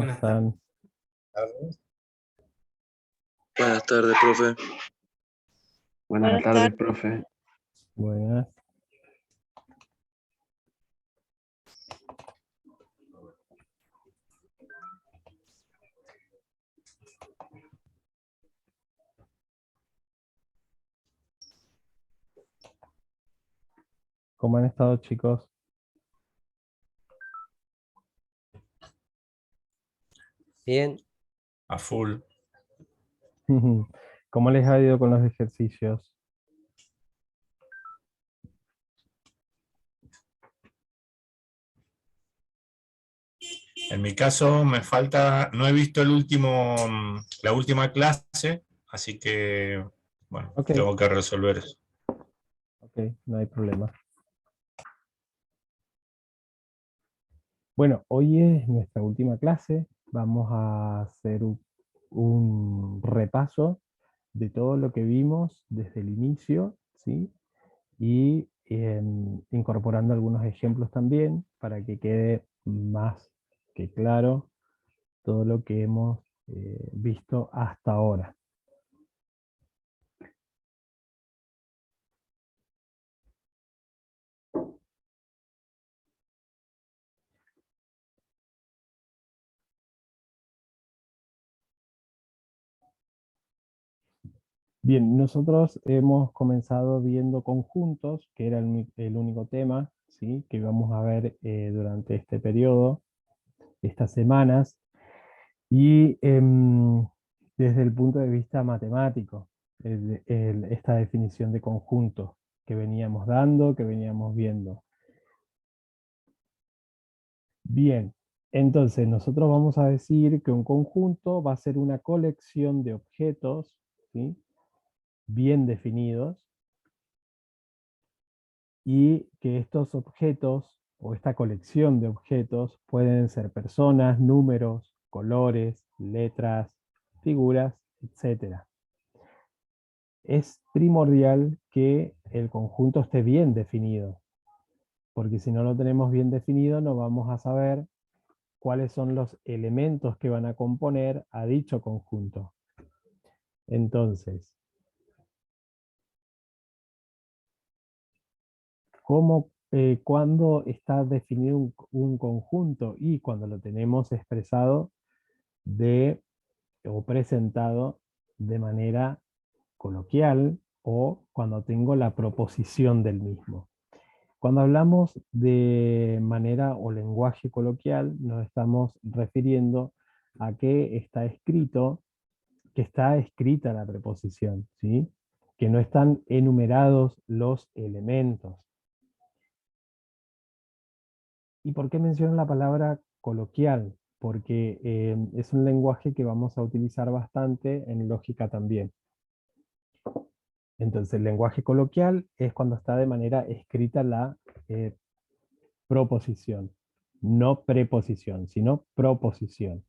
¿Cómo Buenas están? tardes. Buenas tardes, profe. Buenas tardes, profe. Buenas. ¿Cómo han estado, chicos? Bien, A full. ¿Cómo les ha ido con los ejercicios? En mi caso me falta, no he visto la última clase, así que, bueno, Ok. tengo que resolver eso. Ok, no hay problema. Bueno, hoy es nuestra última clase. Vamos a hacer un repaso de todo lo que vimos desde el inicio, ¿sí? Y incorporando algunos ejemplos también para que quede más que claro todo lo que hemos visto hasta ahora. Bien, nosotros hemos comenzado viendo conjuntos, que era el único tema, ¿sí?, que vamos a ver durante este periodo, estas semanas, y desde el punto de vista matemático, esta definición de conjunto que veníamos dando, que veníamos viendo. Bien, entonces nosotros vamos a decir que un conjunto va a ser una colección de objetos, ¿sí?, bien definidos, y que estos objetos o esta colección de objetos pueden ser personas, números, colores, letras, figuras, etc. Es primordial que el conjunto esté bien definido, porque si no lo tenemos bien definido no vamos a saber cuáles son los elementos que van a componer a dicho conjunto. Entonces, cuando está definido un conjunto y cuando lo tenemos expresado o presentado de manera coloquial o cuando tengo la proposición del mismo. Cuando hablamos de manera o lenguaje coloquial, nos estamos refiriendo a que está escrita la preposición, ¿sí?, que no están enumerados los elementos. ¿Y por qué menciono la palabra coloquial? Porque es un lenguaje que vamos a utilizar bastante en lógica también. Entonces, el lenguaje coloquial es cuando está de manera escrita la proposición. No preposición, sino proposición.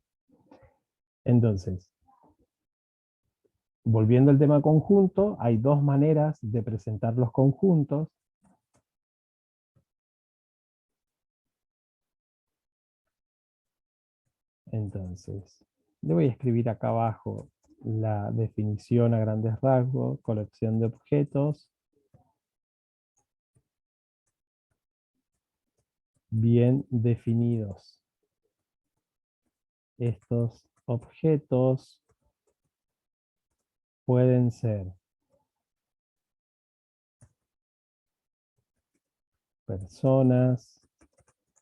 Entonces, volviendo al tema conjunto, hay dos maneras de presentar los conjuntos. Entonces, le voy a escribir acá abajo la definición a grandes rasgos: colección de objetos bien definidos. Estos objetos pueden ser personas,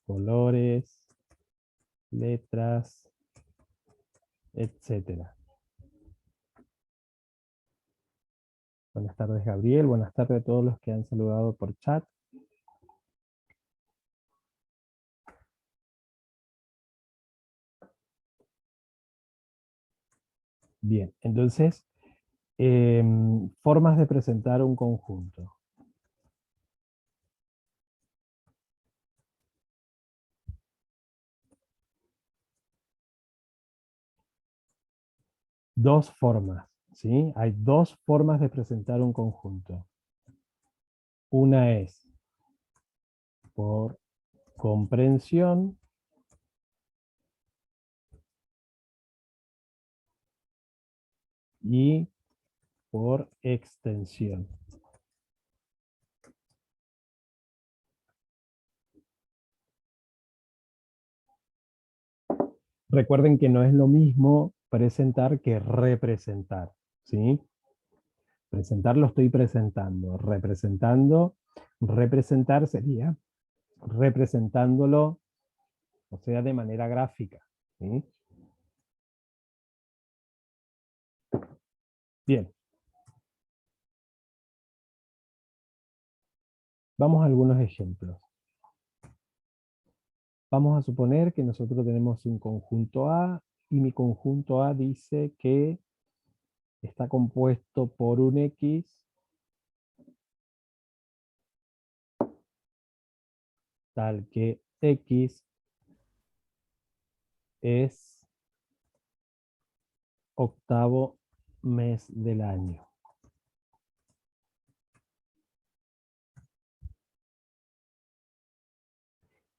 colores, letras, etc. Buenas tardes, Gabriel. Buenas tardes a todos los que han saludado por chat. Bien, entonces, formas de presentar un conjunto. Dos formas, ¿sí? Hay dos formas de presentar un conjunto. Una es por comprensión y por extensión. Recuerden que no es lo mismo presentar que representar, ¿sí? Presentar lo estoy presentando, representar sería representándolo, o sea, de manera gráfica, ¿sí? Bien. Vamos a algunos ejemplos. Vamos a suponer que nosotros tenemos un conjunto A, y mi conjunto A dice que está compuesto por un X tal que X es octavo mes del año.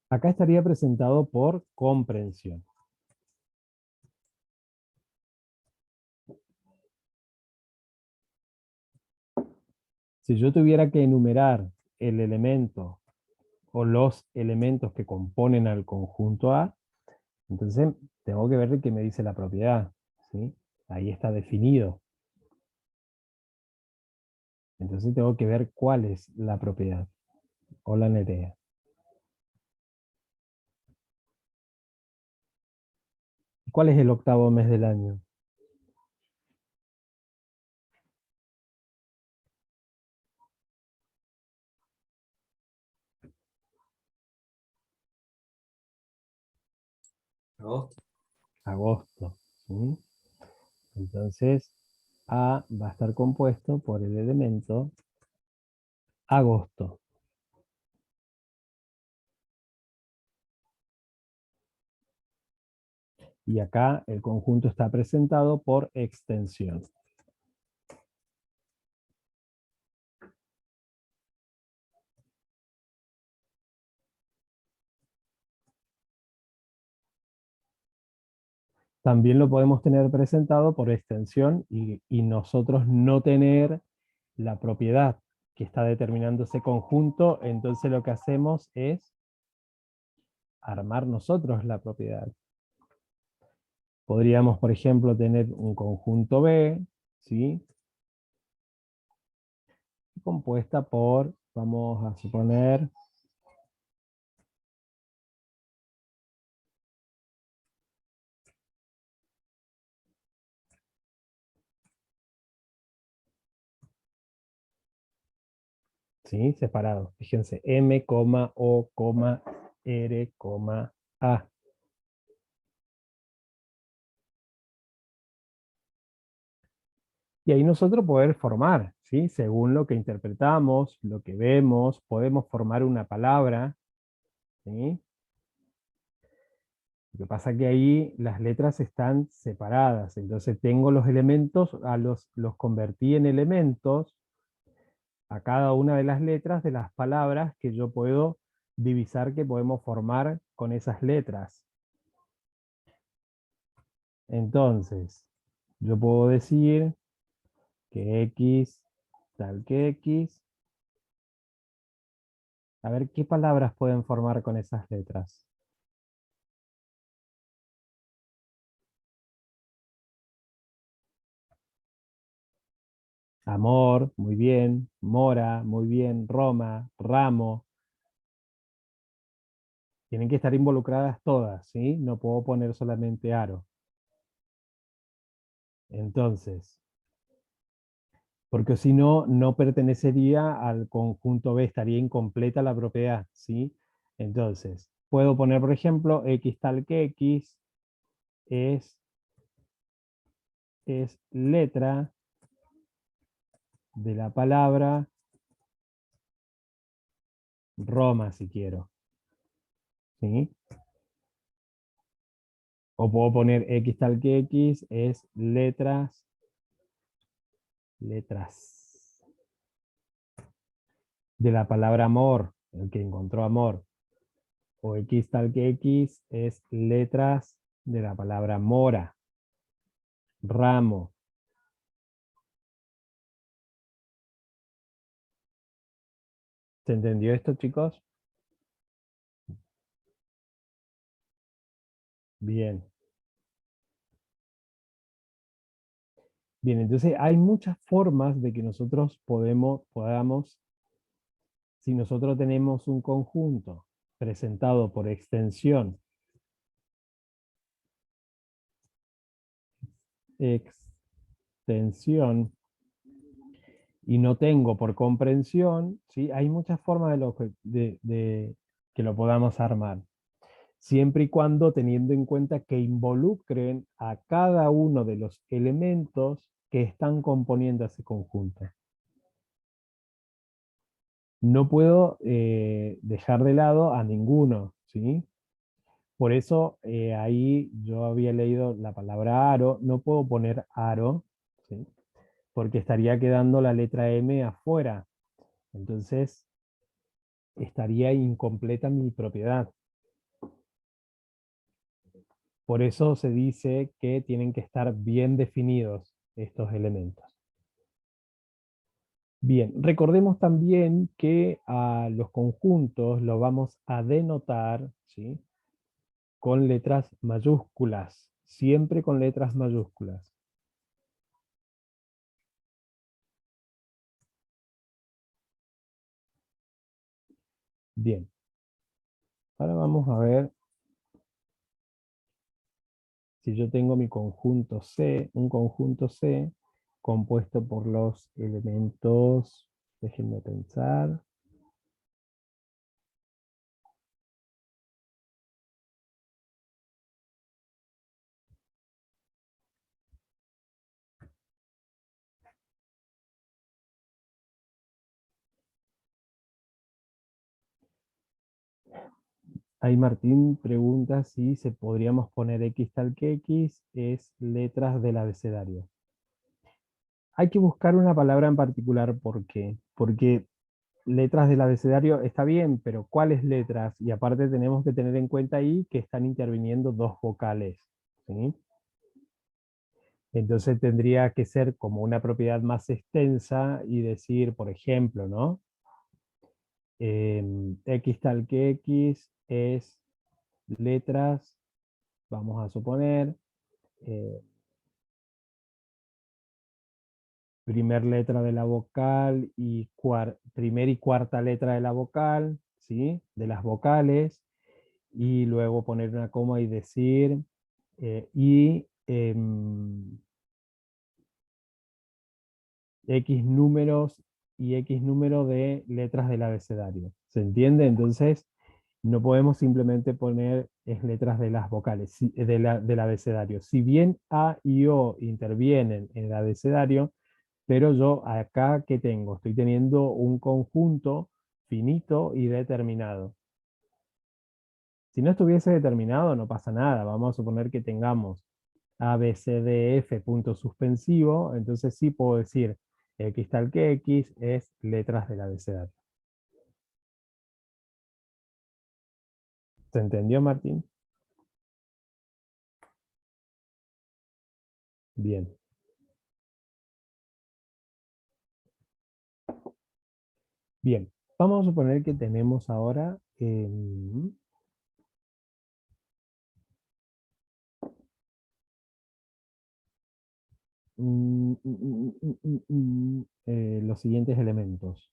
Acá estaría presentado por comprensión. Si yo tuviera que enumerar el elemento o los elementos que componen al conjunto A, entonces tengo que ver qué me dice la propiedad, ¿sí? Ahí está definido. Entonces tengo que ver cuál es la propiedad. Hola Nerea. ¿Cuál es el octavo mes del año? Agosto. Agosto, ¿sí? Entonces, A va a estar compuesto por el elemento agosto. Y acá el conjunto está presentado por extensión. También lo podemos tener presentado por extensión y nosotros no tener la propiedad que está determinando ese conjunto, entonces lo que hacemos es armar nosotros la propiedad. Podríamos, por ejemplo, tener un conjunto B, ¿sí? Compuesta por, vamos a suponer, ¿sí? Separados. Fíjense, M, O, R, A. Y ahí nosotros poder formar, ¿sí? Según lo que interpretamos, lo que vemos, podemos formar una palabra, ¿sí? Lo que pasa es que ahí las letras están separadas, entonces tengo los elementos, los convertí en elementos, a cada una de las letras de las palabras que yo puedo divisar que podemos formar con esas letras. Entonces, yo puedo decir que X, tal que X. A ver, ¿qué palabras pueden formar con esas letras? Amor, muy bien. Mora, muy bien. Roma, ramo. Tienen que estar involucradas todas, ¿sí? No puedo poner solamente aro. Entonces, porque si no, no pertenecería al conjunto B, estaría incompleta la propiedad, ¿sí? Entonces, puedo poner, por ejemplo, X tal que X es letra de la palabra Roma, si quiero. ¿Sí? O puedo poner X tal que X es letras de la palabra amor, el que encontró amor. O X tal que X es letras de la palabra mora, ramo. ¿Se entendió esto, chicos? Bien. Bien, entonces hay muchas formas de que nosotros podamos, si nosotros tenemos un conjunto presentado por extensión y no tengo por comprensión, ¿sí? Hay muchas formas de que lo podamos armar, siempre y cuando teniendo en cuenta que involucren a cada uno de los elementos que están componiendo ese conjunto. No puedo dejar de lado a ninguno, ¿sí? Por eso ahí yo había leído la palabra aro, no puedo poner aro, ¿sí? Porque estaría quedando la letra M afuera. Entonces estaría incompleta mi propiedad. Por eso se dice que tienen que estar bien definidos estos elementos. Bien, recordemos también que a los conjuntos los vamos a denotar, ¿sí?, con letras mayúsculas, siempre con letras mayúsculas. Bien, ahora vamos a ver si yo tengo mi conjunto C, un conjunto C compuesto por los elementos, déjenme pensar, ahí Martín pregunta si se podríamos poner X tal que X es letras del abecedario. Hay que buscar una palabra en particular, ¿por qué? Porque letras del abecedario está bien, pero ¿cuáles letras? Y aparte tenemos que tener en cuenta ahí que están interviniendo dos vocales, ¿sí? Entonces tendría que ser como una propiedad más extensa y decir, por ejemplo, ¿no? X tal que X es letras, vamos a suponer, eh, primer letra de la vocal y primer y cuarta letra de la vocal, ¿sí? De las vocales, y luego poner una coma y decir, X números y X número de letras del abecedario. ¿Se entiende? Entonces, no podemos simplemente poner letras de las vocales, del abecedario. Si bien A y O intervienen en el abecedario, pero yo acá, ¿qué tengo? Estoy teniendo un conjunto finito y determinado. Si no estuviese determinado, no pasa nada. Vamos a suponer que tengamos A, B, C, D, F, punto suspensivo, entonces sí puedo decir X tal que X es letras del abecedario. ¿Se entendió, Martín? Bien. Bien. Vamos a suponer que tenemos ahora los siguientes elementos.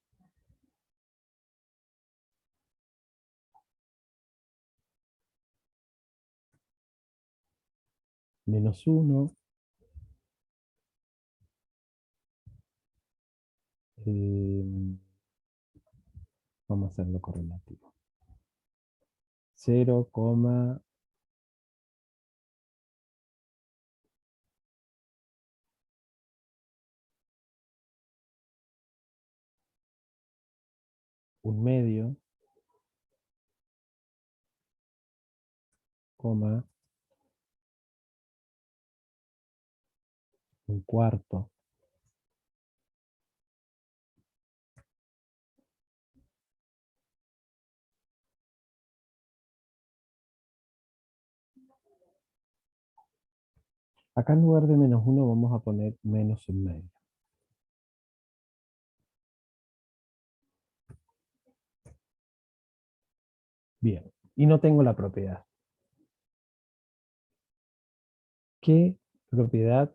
-1, vamos a hacerlo correlativo. 0, 1/2, coma, 1/4. Acá en lugar de -1 vamos a poner -1/2. Bien, y no tengo la propiedad. ¿Qué propiedad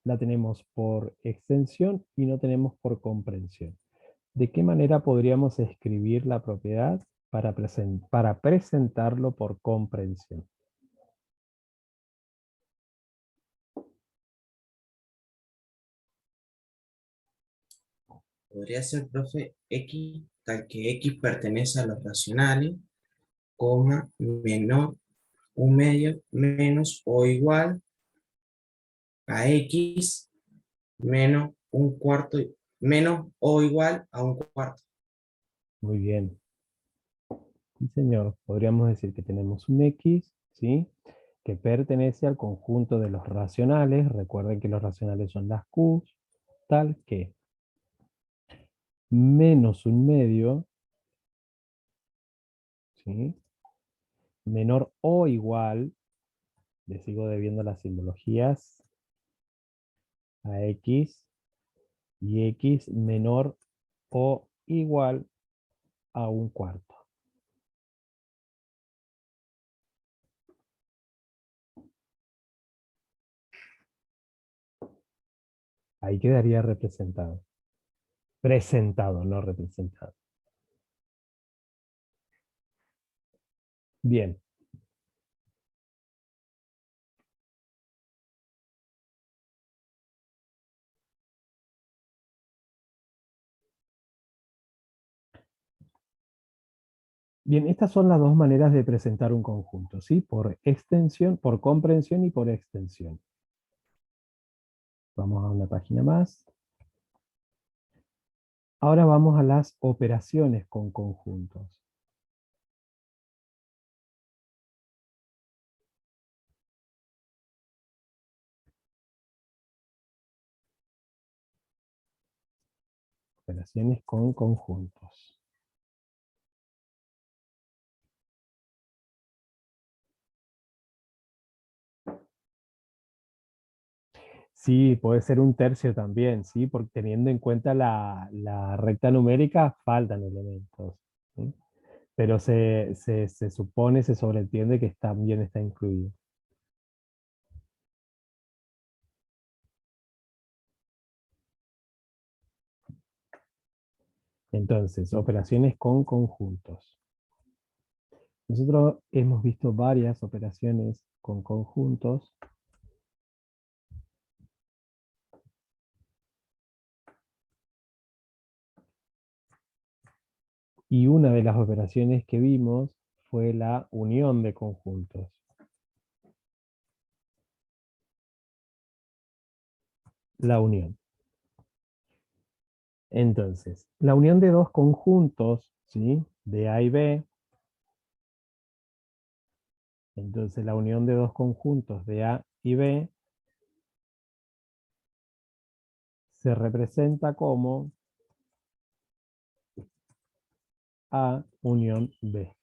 la tenemos por extensión y no tenemos por comprensión? ¿De qué manera podríamos escribir la propiedad para presentarlo por comprensión? Podría ser, profe, X, tal que X pertenece a los racionales, coma, menor, un medio, menos o igual a X, menos un cuarto, menos o igual a un cuarto. Muy bien. Sí, señor. Podríamos decir que tenemos un X, ¿sí? Que pertenece al conjunto de los racionales. Recuerden que los racionales son las Q, tal que menos un medio, ¿sí? Menor o igual, le sigo debiendo las simbologías, a X, y X menor o igual a un cuarto. Ahí quedaría representado. Presentado, no representado. Bien. Bien, estas son las dos maneras de presentar un conjunto, ¿sí? Por extensión, por comprensión y por extensión. Vamos a una página más. Ahora vamos a las operaciones con conjuntos. Operaciones con conjuntos. Sí, puede ser un tercio también, ¿sí? Porque teniendo en cuenta la recta numérica, faltan elementos, ¿sí? Pero se supone, se sobreentiende que también está incluido. Entonces, operaciones con conjuntos. Nosotros hemos visto varias operaciones con conjuntos. Y una de las operaciones que vimos fue la unión de conjuntos. La unión. Entonces, la unión de dos conjuntos, ¿sí? De A y B. Entonces, la unión de dos conjuntos de A y B se representa como A unión B.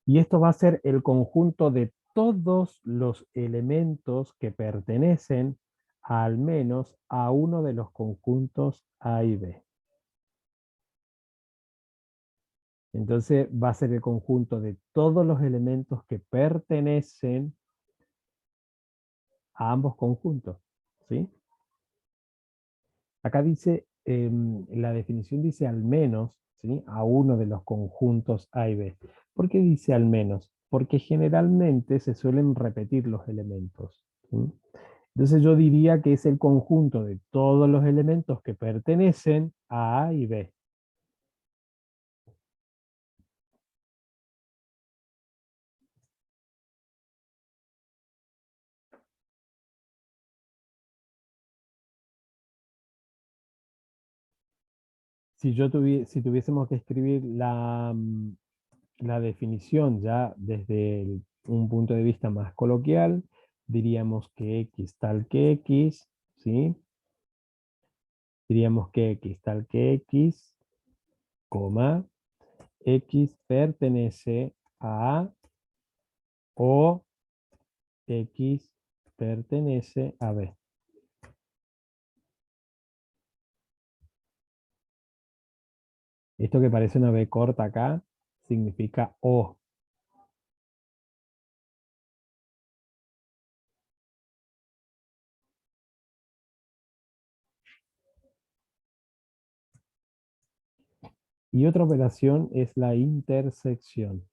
Y esto va a ser el conjunto de todos los elementos que pertenecen al menos a uno de los conjuntos A y B. Entonces va a ser el conjunto de todos los elementos que pertenecen a ambos conjuntos, ¿sí? Acá dice, la definición dice al menos, ¿sí? A uno de los conjuntos A y B. ¿Por qué dice al menos? Porque generalmente se suelen repetir los elementos, ¿sí? Entonces yo diría que es el conjunto de todos los elementos que pertenecen a A y B. Si tuviésemos que escribir la definición ya desde un punto de vista más coloquial, diríamos que X tal que X, ¿sí? Diríamos que X tal que X, coma, X pertenece a A o X pertenece a B. Esto que parece una B corta acá significa O. Y otra operación es la intersección.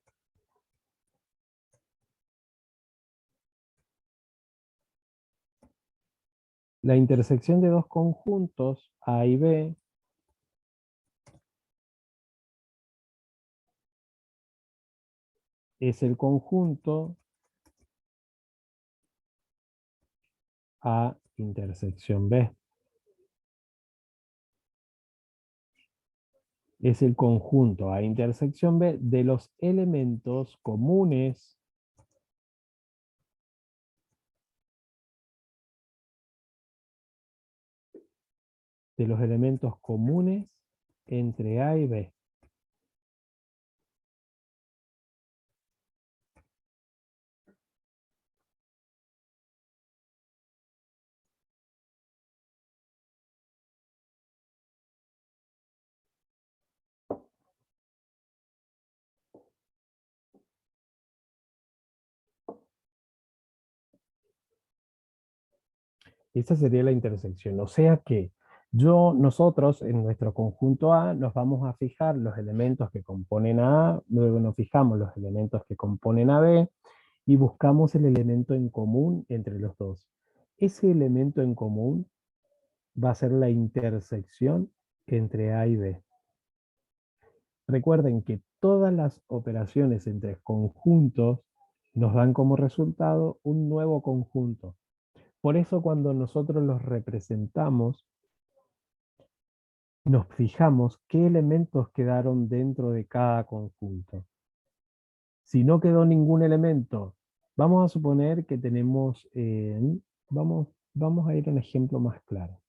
La intersección de dos conjuntos, A y B, es el conjunto A intersección B. Es el conjunto A intersección B de los elementos comunes entre A y B. Esa sería la intersección. O sea que nosotros en nuestro conjunto A nos vamos a fijar los elementos que componen a A, luego nos fijamos los elementos que componen a B y buscamos el elemento en común entre los dos. Ese elemento en común va a ser la intersección entre A y B. Recuerden que todas las operaciones entre conjuntos nos dan como resultado un nuevo conjunto. Por eso cuando nosotros los representamos, nos fijamos qué elementos quedaron dentro de cada conjunto. Si no quedó ningún elemento, vamos a suponer que tenemos, vamos a ir a un ejemplo más claro.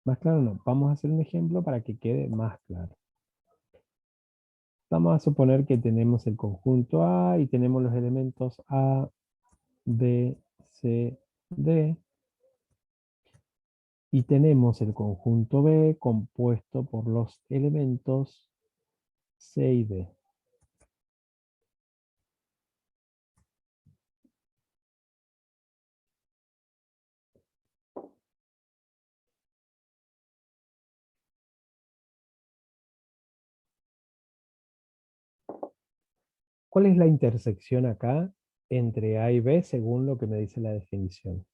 Más claro no, vamos a hacer un ejemplo para que quede más claro. Vamos a suponer que tenemos el conjunto A y tenemos los elementos A, B, C, D. Y tenemos el conjunto B compuesto por los elementos C y D. ¿Cuál es la intersección acá entre A y B según lo que me dice la definición?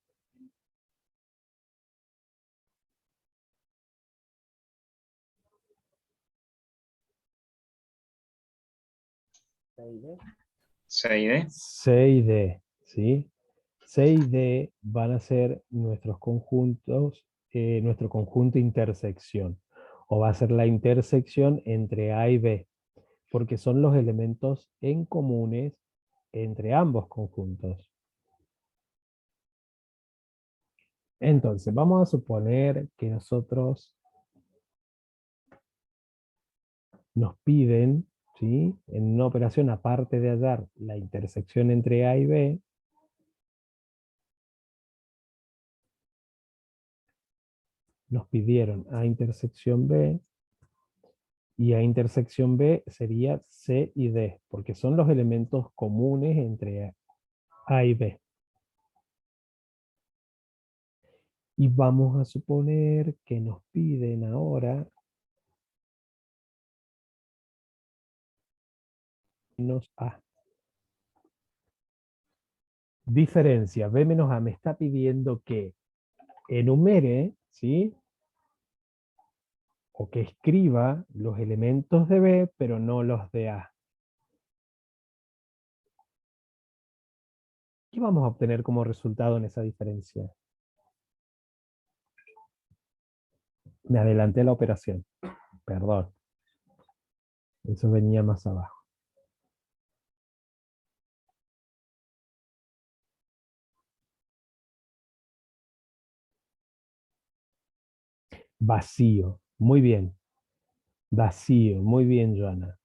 C y D. C y D, ¿sí? C y D van a ser nuestros conjuntos, nuestro conjunto intersección. O va a ser la intersección entre A y B, porque son los elementos en comunes entre ambos conjuntos. Entonces, vamos a suponer que nosotros nos piden, ¿sí?, en una operación, aparte de hallar la intersección entre A y B, nos pidieron A intersección B, y A intersección B sería C y D, porque son los elementos comunes entre A y B. Y vamos a suponer que nos piden ahora menos A. Diferencia, B menos A me está pidiendo que enumere, ¿sí?, o que escriba los elementos de B, pero no los de A. ¿Qué vamos a obtener como resultado en esa diferencia? Me adelanté a la operación, perdón. Eso venía más abajo. Vacío, muy bien. Vacío, muy bien, Joana.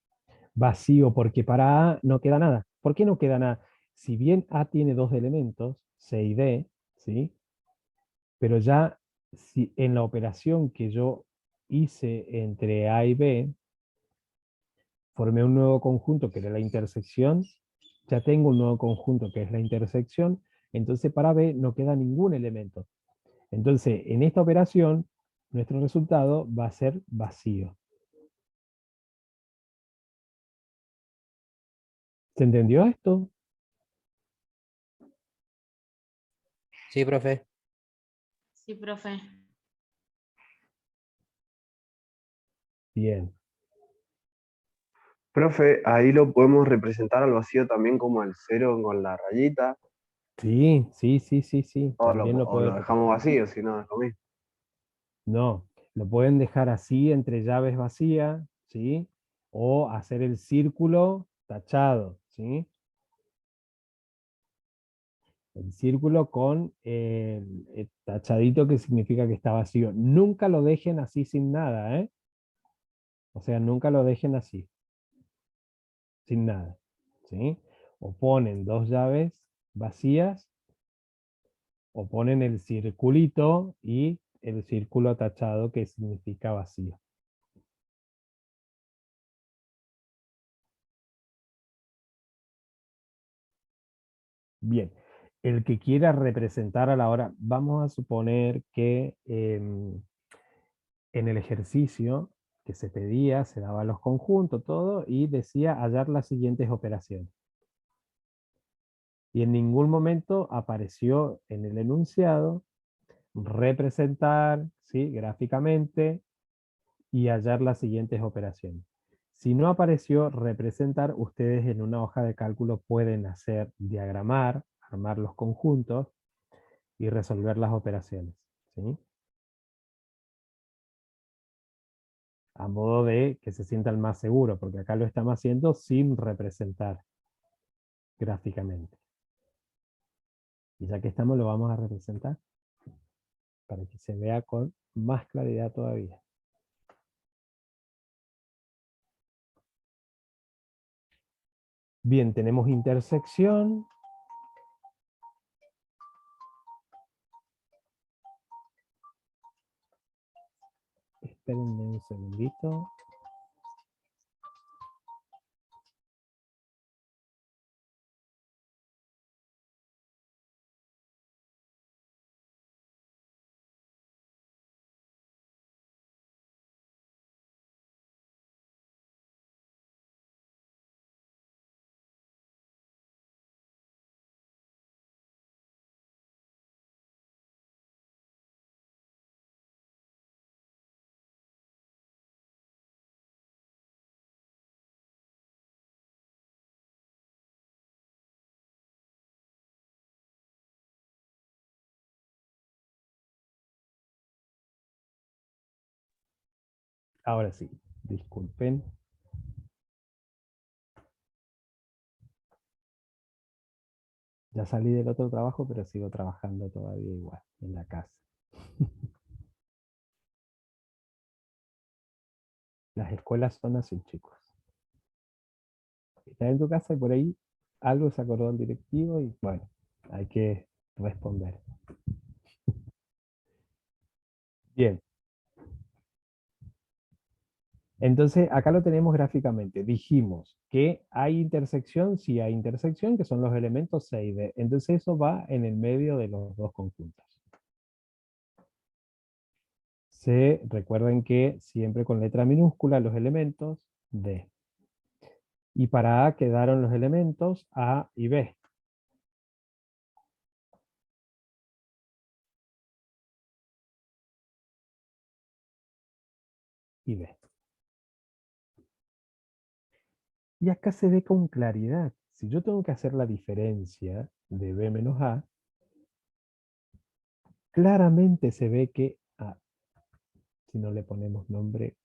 Vacío, porque para A no queda nada. ¿Por qué no queda nada? Si bien A tiene dos elementos, C y D, ¿sí?, pero ya si en la operación que yo hice entre A y B, formé un nuevo conjunto que era la intersección, ya tengo un nuevo conjunto que es la intersección, entonces para B no queda ningún elemento. Entonces, en esta operación, nuestro resultado va a ser vacío. ¿Se entendió esto? Sí, profe. Sí, profe. Bien. Profe, ahí lo podemos representar al vacío también como el cero con la rayita, Sí, sí, sí, sí, sí. o También lo o lo pueden. dejamos vacío, si no es lo mismo. No, lo pueden dejar así entre llaves vacías, ¿sí? O hacer el círculo tachado, ¿sí? El círculo con el tachadito que significa que está vacío. Nunca lo dejen así sin nada, ¿eh? O sea, nunca lo dejen así, sin nada, ¿sí? O ponen dos llaves vacías, o ponen el circulito y el círculo tachado que significa vacío. Bien, el que quiera representar a la hora, vamos a suponer que en el ejercicio que se pedía, se daba los conjuntos, todo, y decía hallar las siguientes operaciones. Y en ningún momento apareció en el enunciado representar, ¿sí? Gráficamente, y hallar las siguientes operaciones. Si no apareció representar, ustedes en una hoja de cálculo pueden hacer diagramar, armar los conjuntos, y resolver las operaciones, ¿sí? A modo de que se sientan más seguros, porque acá lo estamos haciendo sin representar gráficamente. Y ya que estamos, lo vamos a representar para que se vea con más claridad todavía. Bien, tenemos intersección. Espérenme un segundito. Ahora sí, disculpen. Ya salí del otro trabajo, pero sigo trabajando todavía igual, en la casa. Las escuelas son así, chicos. Estás en tu casa y por ahí algo se acordó el directivo y bueno, hay que responder. Bien. Entonces, acá lo tenemos gráficamente. Dijimos que hay intersección, sí hay intersección, que son los elementos C y D. Entonces eso va en el medio de los dos conjuntos. Recuerden que siempre con letra minúscula los elementos D. Y para A quedaron los elementos A y B. Y B. Y acá se ve con claridad. Si yo tengo que hacer la diferencia de B menos A, claramente se ve que A, si no le ponemos nombre,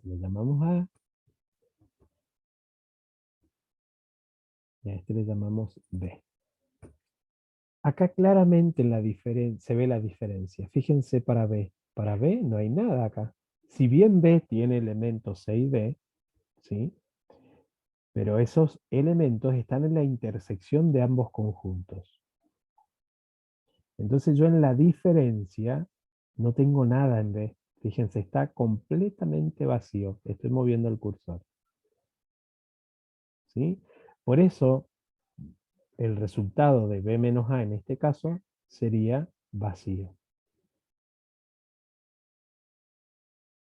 le llamamos A, y a este le llamamos B. Acá claramente se ve la diferencia. Fíjense para B. Para B no hay nada acá. Si bien B tiene elementos C y D, ¿sí? Pero esos elementos están en la intersección de ambos conjuntos. Entonces yo en la diferencia No tengo nada en B. Fíjense, está completamente vacío. Estoy moviendo el cursor. ¿Sí? Por eso, el resultado de B menos A en este caso sería vacío.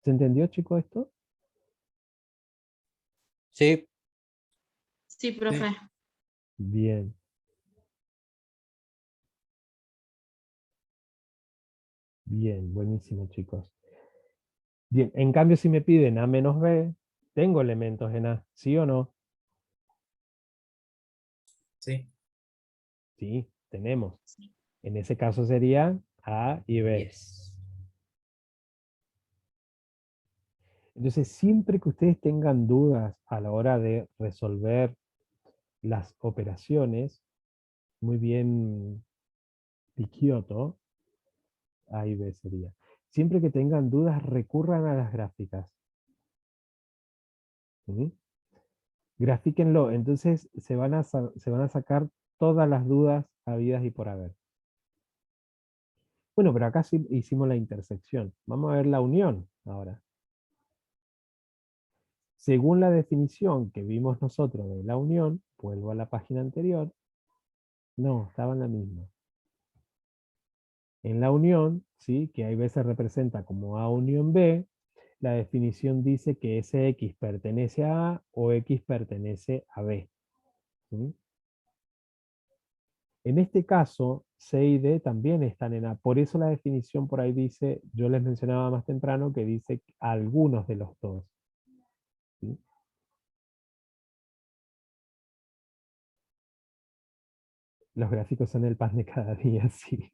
¿Se entendió, chicos, esto? Sí, Sí, profe. Bien. Bien, buenísimo, chicos. Bien, en cambio, si me piden A menos B, tengo elementos en A, ¿sí o no? Sí. Sí, tenemos. En ese caso sería A y B. yes. Entonces, siempre que ustedes tengan dudas a la hora de resolver las operaciones, muy bien Picciotto, A y B sería. Siempre que tengan dudas, recurran a las gráficas. ¿Sí? Grafíquenlo, entonces se van a sacar todas las dudas habidas y por haber. Bueno, pero acá sí hicimos la intersección. Vamos a ver la unión ahora. Según la definición que vimos nosotros de la unión, vuelvo a la página anterior. No, estaba en la misma. En la unión, ¿sí? Que hay veces representa como A unión B, la definición dice que ese X pertenece a A o X pertenece a B. ¿Sí? En este caso, C y D también están en A. Por eso la definición por ahí dice, yo les mencionaba más temprano, que dice algunos de los dos. ¿Sí? Los gráficos son el pan de cada día, sí.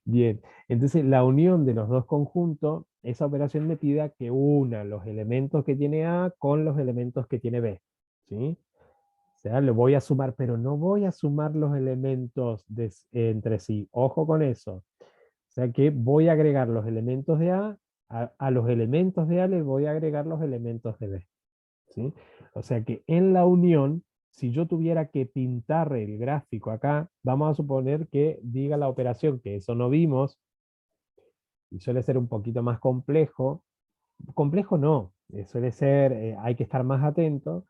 Bien, entonces la unión de los dos conjuntos, esa operación me pida que una los elementos que tiene A con los elementos que tiene B. ¿Sí? O sea, le voy a sumar, pero no voy a sumar los elementos entre sí. Ojo con eso. O sea que voy a agregar los elementos de a los elementos de A les voy a agregar los elementos de B. ¿Sí? O sea que en la unión, si yo tuviera que pintar el gráfico acá, vamos a suponer que diga la operación, que eso no vimos, y suele ser un poquito más complejo. Complejo no, suele ser, hay que estar más atento.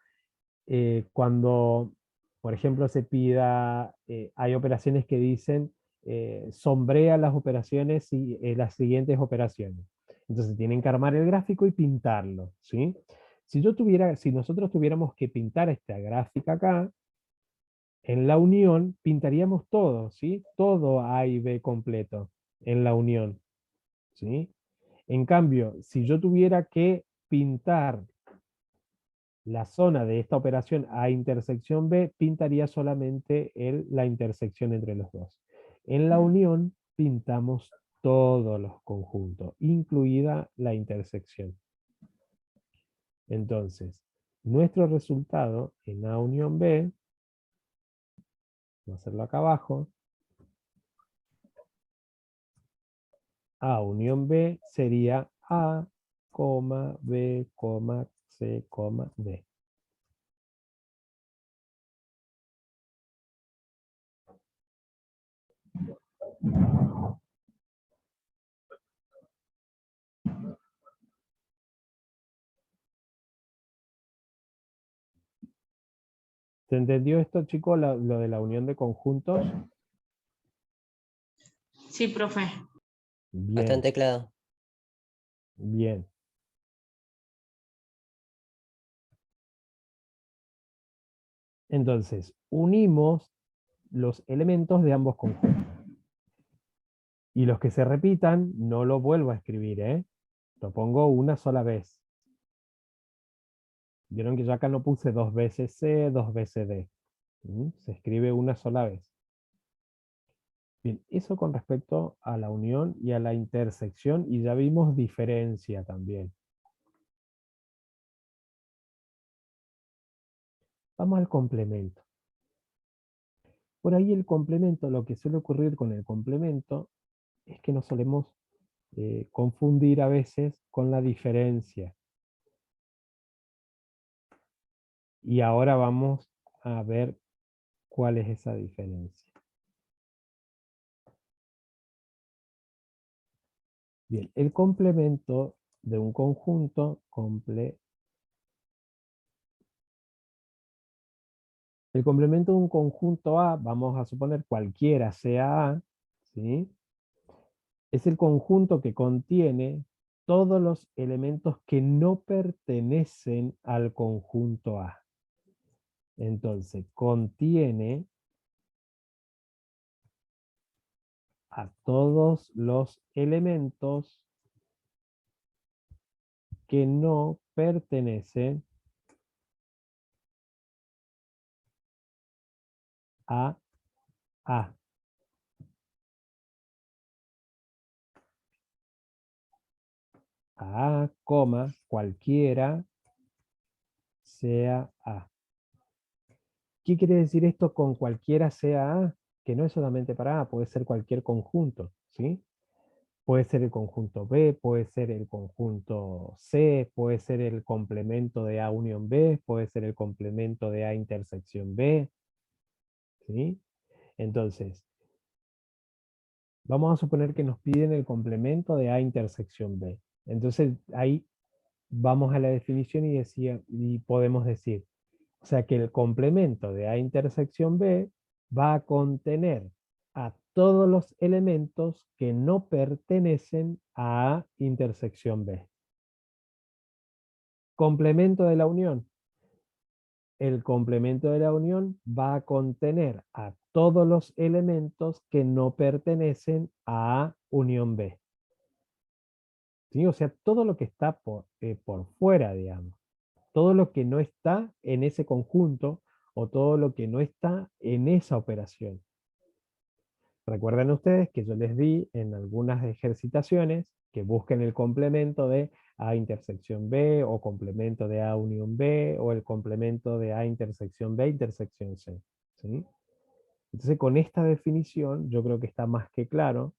Cuando, por ejemplo, se pida, hay operaciones que dicen, sombrea las operaciones y las siguientes operaciones. Entonces tienen que armar el gráfico y pintarlo, ¿sí? Si nosotros tuviéramos que pintar esta gráfica acá, en la unión pintaríamos todo, ¿sí? Todo A y B completo en la unión, ¿sí? En cambio, si yo tuviera que pintar la zona de esta operación A intersección B, pintaría solamente la intersección entre los dos. En la unión pintamos todos los conjuntos, incluida la intersección. Entonces, nuestro resultado en A unión B, vamos a hacerlo acá abajo, A unión B sería A, B, C, D. ¿Se entendió esto, chicos, lo de la unión de conjuntos? Sí, profe. Bien, Bastante claro. bien. Entonces, unimos los elementos de ambos conjuntos. Y los que se repitan, no lo vuelvo a escribir, ¿eh? Lo pongo una sola vez. Vieron que yo acá no puse dos veces C, dos veces D. Se escribe una sola vez. Bien, eso con respecto a la unión y a la intersección, y ya vimos diferencia también. Vamos al complemento. Por ahí el complemento, lo que suele ocurrir con el complemento, es que nos solemos confundir a veces con la diferencia. Y ahora vamos a ver cuál es esa diferencia. Bien, el complemento de un conjunto, el complemento de un conjunto A, vamos a suponer cualquiera sea A, ¿sí? Es el conjunto que contiene todos los elementos que no pertenecen al conjunto A. Entonces, contiene a todos los elementos que no pertenecen a A. A, coma, cualquiera sea A. ¿Qué quiere decir esto con cualquiera sea A? Que no es solamente para A, puede ser cualquier conjunto, ¿sí? Puede ser el conjunto B, puede ser el conjunto C, puede ser el complemento de A unión B, puede ser el complemento de A intersección B, ¿sí? Entonces, vamos a suponer que nos piden el complemento de A intersección B. Entonces, ahí vamos a la definición y podemos decir, o sea que el complemento de A intersección B va a contener a todos los elementos que no pertenecen a A intersección B. Complemento de la unión. El complemento de la unión va a contener a todos los elementos que no pertenecen a A unión B. ¿Sí? O sea, todo lo que está por fuera, digamos. Todo lo que no está en ese conjunto o todo lo que no está en esa operación. Recuerden ustedes que yo les di en algunas ejercitaciones que busquen el complemento de A intersección B o complemento de A unión B o el complemento de A intersección B intersección C. ¿Sí? Entonces con esta definición yo creo que está más que claro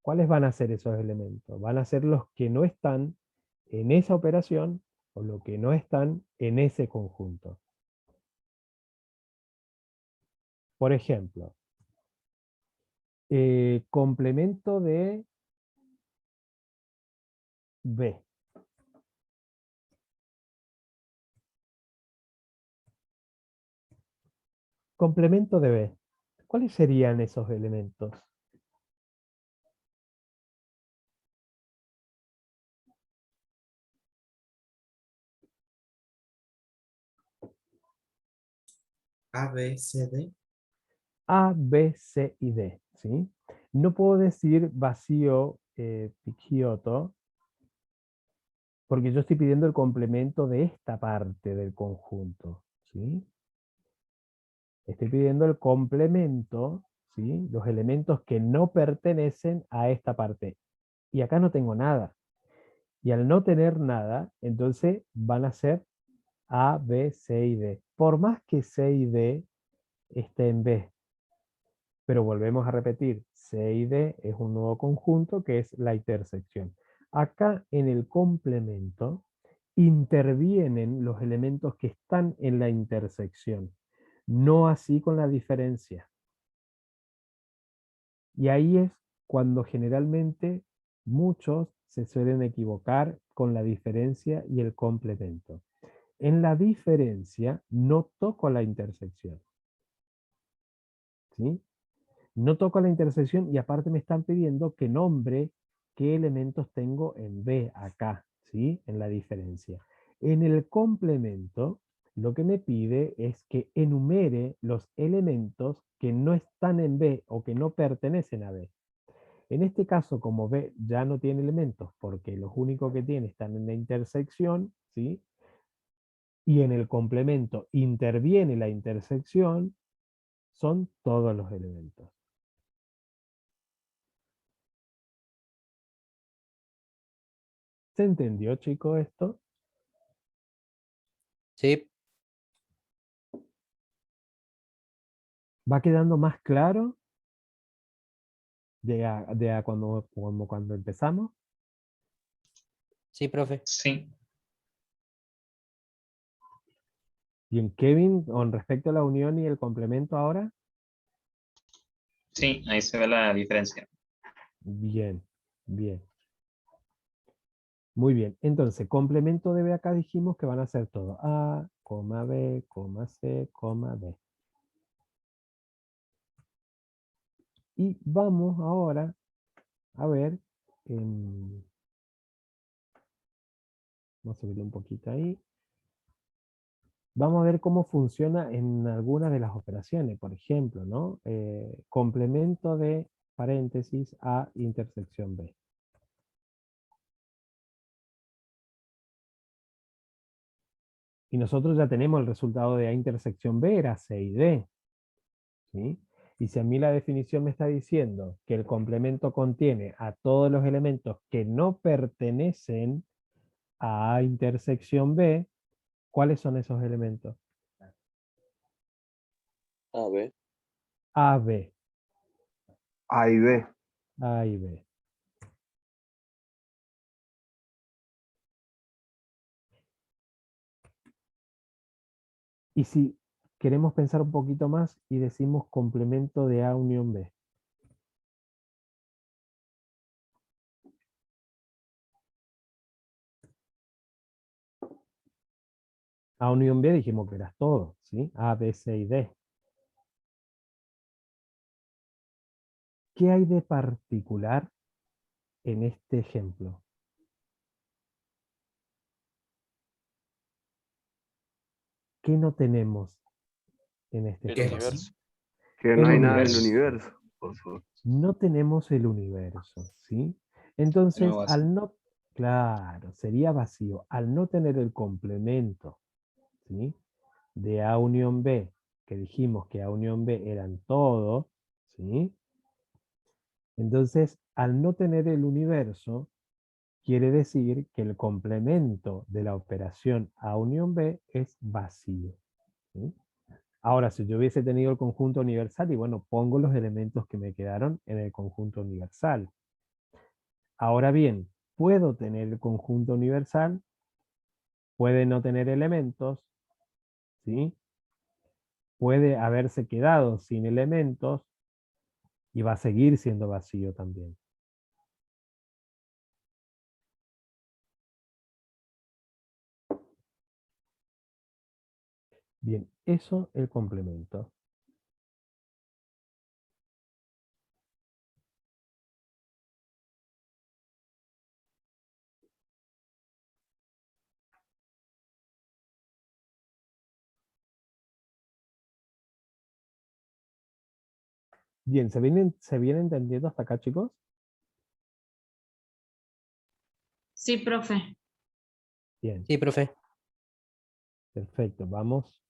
cuáles van a ser esos elementos. Van a ser los que no están en esa operación o los que no están en ese conjunto. Por ejemplo, complemento de B. Complemento de B. ¿Cuáles serían esos elementos? A, B, C, D. A, B, C y D. ¿Sí? No puedo decir vacío Picciotto porque yo estoy pidiendo el complemento de esta parte del conjunto. ¿Sí? Estoy pidiendo el complemento, ¿sí? Los elementos que no pertenecen a esta parte. Y acá no tengo nada. Y al no tener nada, entonces van a ser A, B, C y D. Por más que C y D esté en B. Pero volvemos a repetir, C y D es un nuevo conjunto que es la intersección. Acá en el complemento intervienen los elementos que están en la intersección, no así con la diferencia. Y ahí es cuando generalmente muchos se suelen equivocar con la diferencia y el complemento. En la diferencia no toco la intersección. ¿Sí? No toco la intersección y aparte me están pidiendo que nombre qué elementos tengo en B acá, ¿sí? En la diferencia. En el complemento, lo que me pide es que enumere los elementos que no están en B o que no pertenecen a B. En este caso, como B ya no tiene elementos porque los únicos que tiene están en la intersección, ¿sí? Y en el complemento interviene la intersección, son todos los elementos. ¿Se entendió, chico, esto? Sí, ¿Va quedando más claro cuando empezamos? sí, profe. Sí, Bien, Kevin, con respecto a la unión y el complemento ahora. sí, ahí se ve la diferencia. Bien, bien. Muy bien, entonces, complemento de B acá dijimos que van a ser todo A, B, C, D. Y vamos ahora a ver, vamos a subirle un poquito ahí. Vamos a ver cómo funciona en algunas de las operaciones, por ejemplo, ¿no? Complemento de paréntesis A intersección B. Y nosotros ya tenemos el resultado de A intersección B, era C y D. ¿Sí? Y si a mí la definición me está diciendo que el complemento contiene a todos los elementos que no pertenecen a A intersección B, ¿cuáles son esos elementos? A, B. A, B, A y B. A y B. Y si queremos pensar un poquito más y decimos complemento de A unión B. A unión B dijimos que era todo, ¿sí? A, B, C y D. ¿Qué hay de particular en este ejemplo? ¿Qué no tenemos en este El ¿Qué es ejemplo? universo. Que El no hay nada en el universo. universo. Por favor. No tenemos el universo, ¿sí? Entonces, al no, claro, sería vacío. Al no tener el complemento, ¿sí? De A unión B, que dijimos que A unión B eran todos, ¿sí? Entonces, al no tener el universo, quiere decir que el complemento de la operación A unión B es vacío, ¿sí? Ahora, si yo hubiese tenido el conjunto universal, y bueno, pongo los elementos que me quedaron en el conjunto universal. Ahora bien, puedo tener el conjunto universal, puede no tener elementos, ¿sí? Puede haberse quedado sin elementos y va a seguir siendo vacío también. Bien, eso el complemento. Bien, se viene entendiendo hasta acá, chicos? Sí, profe. Bien, Sí, profe. perfecto. Vamos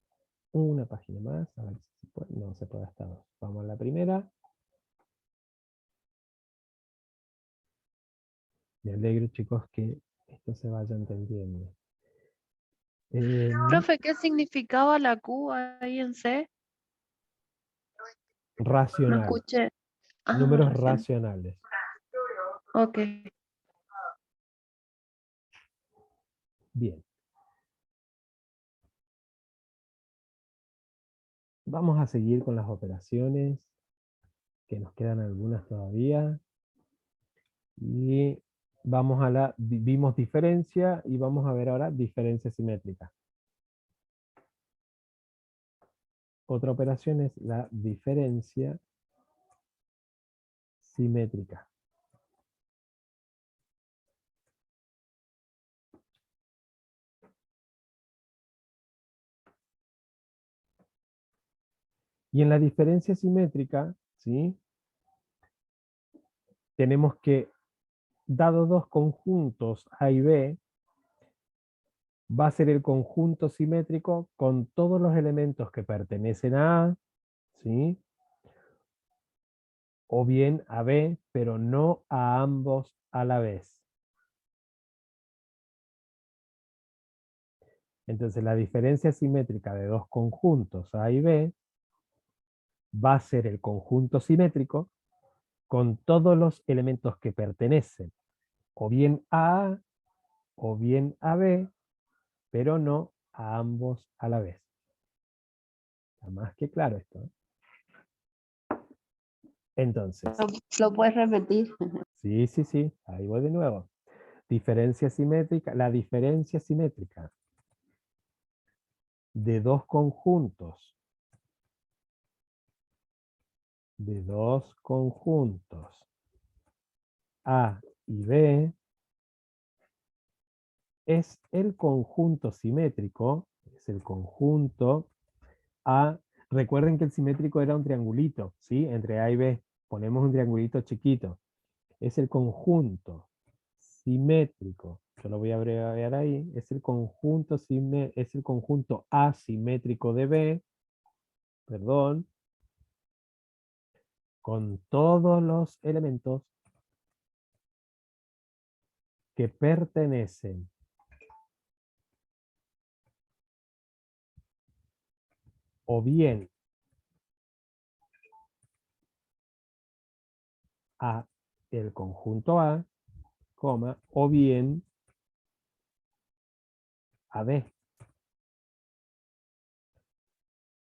una página más. A ver si se puede. No se puede hasta dos. Vamos a la primera. Me alegro, chicos, que esto se vaya entendiendo. Profe, ¿qué significaba la Q ahí en C? No Racional. escuché. Ah, Números recién. racionales. Ok. Bien. Vamos a seguir con las operaciones, que nos quedan algunas todavía. Y vamos a vimos diferencia y vamos a ver ahora diferencia simétrica. Otra operación es la diferencia simétrica. Y en la diferencia simétrica, ¿sí? Tenemos que, dados dos conjuntos A y B, va a ser el conjunto simétrico con todos los elementos que pertenecen a A, ¿sí? O bien a B, pero no a ambos a la vez. Entonces la diferencia simétrica de dos conjuntos A y B va a ser el conjunto simétrico con todos los elementos que pertenecen o bien a A o bien a B, pero no a ambos a la vez. Está más que claro esto, ¿eh? Entonces, ¿Lo puedes repetir? sí, ahí voy de nuevo. Diferencia simétrica, la diferencia simétrica de dos conjuntos, A y B, es el conjunto simétrico, es el conjunto A. Recuerden que el simétrico era un triangulito, ¿sí? Entre A y B, ponemos un triangulito chiquito. Es el conjunto simétrico, yo lo voy a abreviar ahí, es el conjunto asimétrico de B, perdón, con todos los elementos que pertenecen o bien a el conjunto A, coma, o bien a B,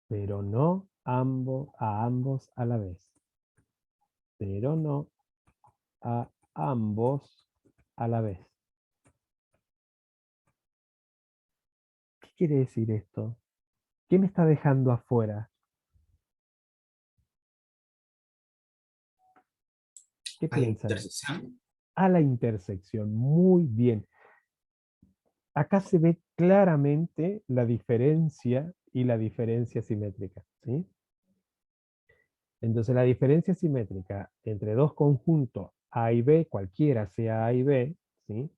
pero no a ambos a la vez, pero no a ambos a la vez. ¿Qué quiere decir esto? ¿Qué me está dejando afuera? ¿Qué A la piensan? intersección. A la intersección, muy bien. Acá se ve claramente la diferencia y la diferencia simétrica, ¿sí? Entonces la diferencia simétrica entre dos conjuntos A y B, cualquiera sea A y B, ¿sí?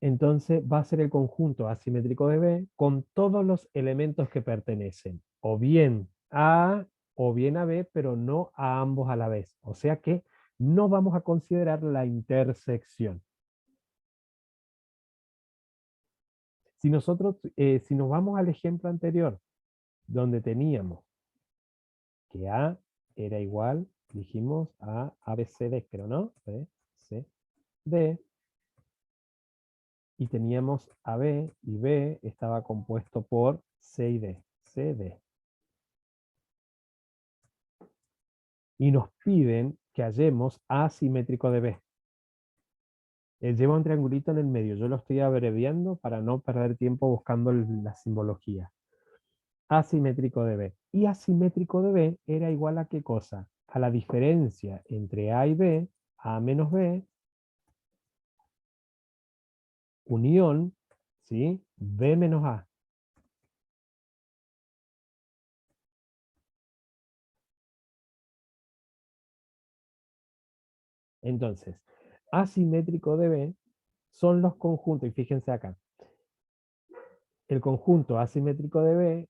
Entonces va a ser el conjunto asimétrico de B con todos los elementos que pertenecen, o bien a A o bien a B, pero no a ambos a la vez. O sea que no vamos a considerar la intersección. Si nosotros, si nos vamos al ejemplo anterior, donde teníamos que A era igual, dijimos a ABCD, creo, ¿no? B, C, D. Y teníamos AB y B estaba compuesto por C y D, CD. Y nos piden que hallemos A simétrico de B. Lleva un triangulito en el medio, yo lo estoy abreviando para no perder tiempo buscando la simbología. Asimétrico de B. Y asimétrico de B era igual a ¿qué cosa? A la diferencia entre A y B, A menos B, unión, ¿sí? B menos A. Entonces, asimétrico de B son los conjuntos, y fíjense acá, el conjunto asimétrico de B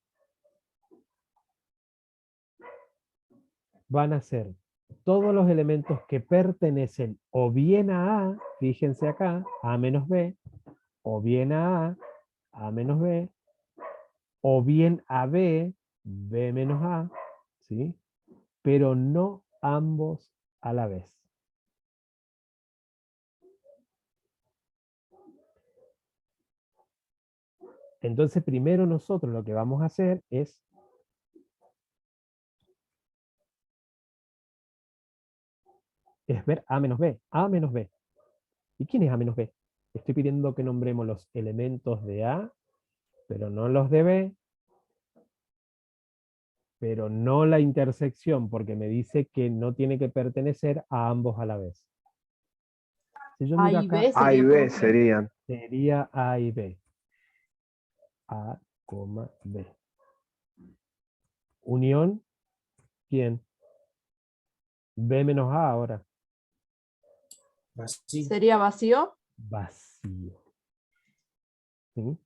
van a ser todos los elementos que pertenecen o bien a A, fíjense acá, A menos B, o bien a A menos B, o bien a B, B menos A, ¿sí? Pero no ambos a la vez. Entonces primero nosotros lo que vamos a hacer es ver A menos B, A menos B. ¿Y quién es A menos B? Estoy pidiendo que nombremos los elementos de A, pero no los de B, pero no la intersección, porque me dice que no tiene que pertenecer a ambos a la vez. Si yo miro acá, A y B serían. sería A y B. A, B. Unión, ¿quién? B menos A ahora. Vacío. ¿Sería vacío? Vacío. ¿Sí?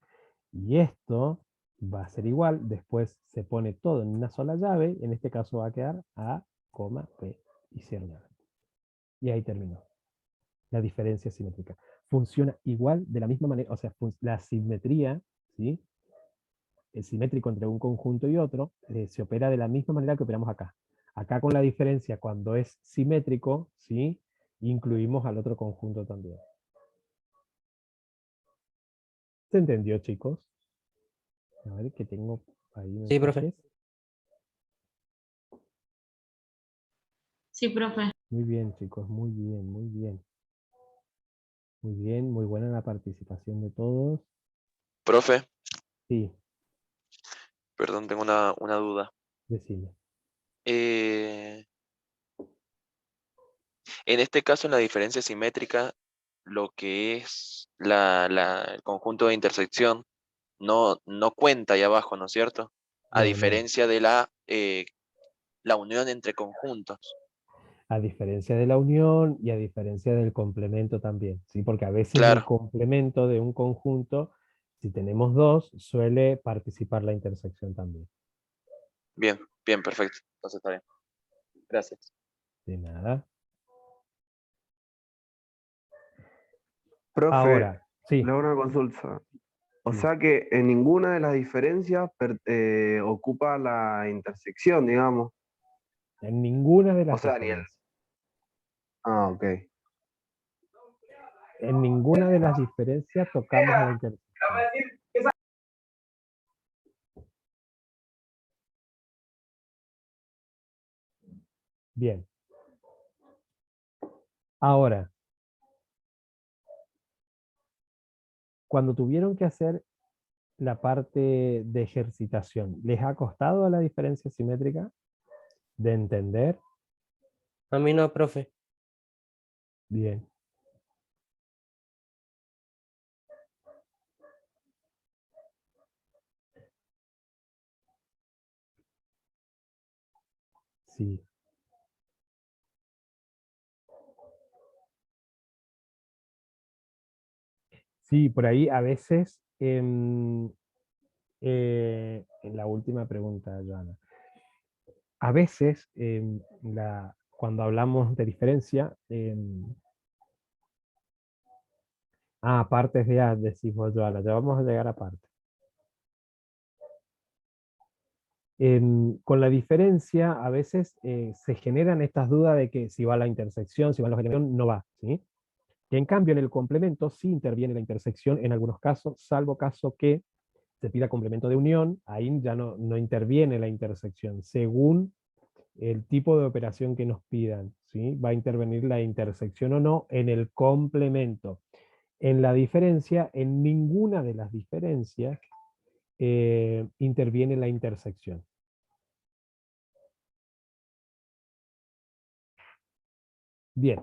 Y esto va a ser igual, después se pone todo en una sola llave, en este caso va a quedar A, B, y cierro llave. Y ahí terminó. La diferencia simétrica. Funciona igual, de la misma manera, o sea, la simetría, ¿sí? El simétrico entre un conjunto y otro, se opera de la misma manera que operamos acá. Acá con la diferencia, cuando es simétrico, ¿sí? Incluimos al otro conjunto también. ¿Se entendió, chicos? A ver, que tengo ahí Sí, profe. mensajes. Sí, profe. Muy bien, chicos, muy bien, muy bien. Muy bien, muy buena la participación de todos. Profe, Sí, perdón, tengo una duda. decime. Eh, en este caso, en la diferencia simétrica, lo que es el conjunto de intersección no cuenta ahí abajo, ¿no es cierto? A No, no. diferencia de la unión entre conjuntos. A diferencia de la unión y a diferencia del complemento también, ¿sí? Porque a veces del Claro, complemento de un conjunto, si tenemos dos, suele participar la intersección también. bien, bien, perfecto. Entonces está bien. Gracias. De nada. Profe, Ahora, sí, le hago una consulta. O sí, sea que en ninguna de las diferencias ocupa la intersección, digamos. en ninguna de O las sea, ni el... diferencias. Ah, ok. En ninguna de las diferencias tocamos la intersección. Bien. Ahora, cuando tuvieron que hacer la parte de ejercitación, ¿les ha costado la diferencia simétrica de entender? A mí no, profe. Bien. Sí. Sí, por ahí a veces, en la última pregunta, Joana, a veces cuando hablamos de diferencia, partes de A, decís vos, Joana, ya vamos a llegar a partes. Con la diferencia, a veces se generan estas dudas de que si va a la intersección, si va a la generación, no va, ¿sí? Que en cambio en el complemento sí interviene la intersección en algunos casos, salvo caso que se pida complemento de unión, ahí ya no interviene la intersección, según el tipo de operación que nos pidan, ¿sí? Va a intervenir la intersección o no en el complemento. En la diferencia, en ninguna de las diferencias interviene la intersección. Bien,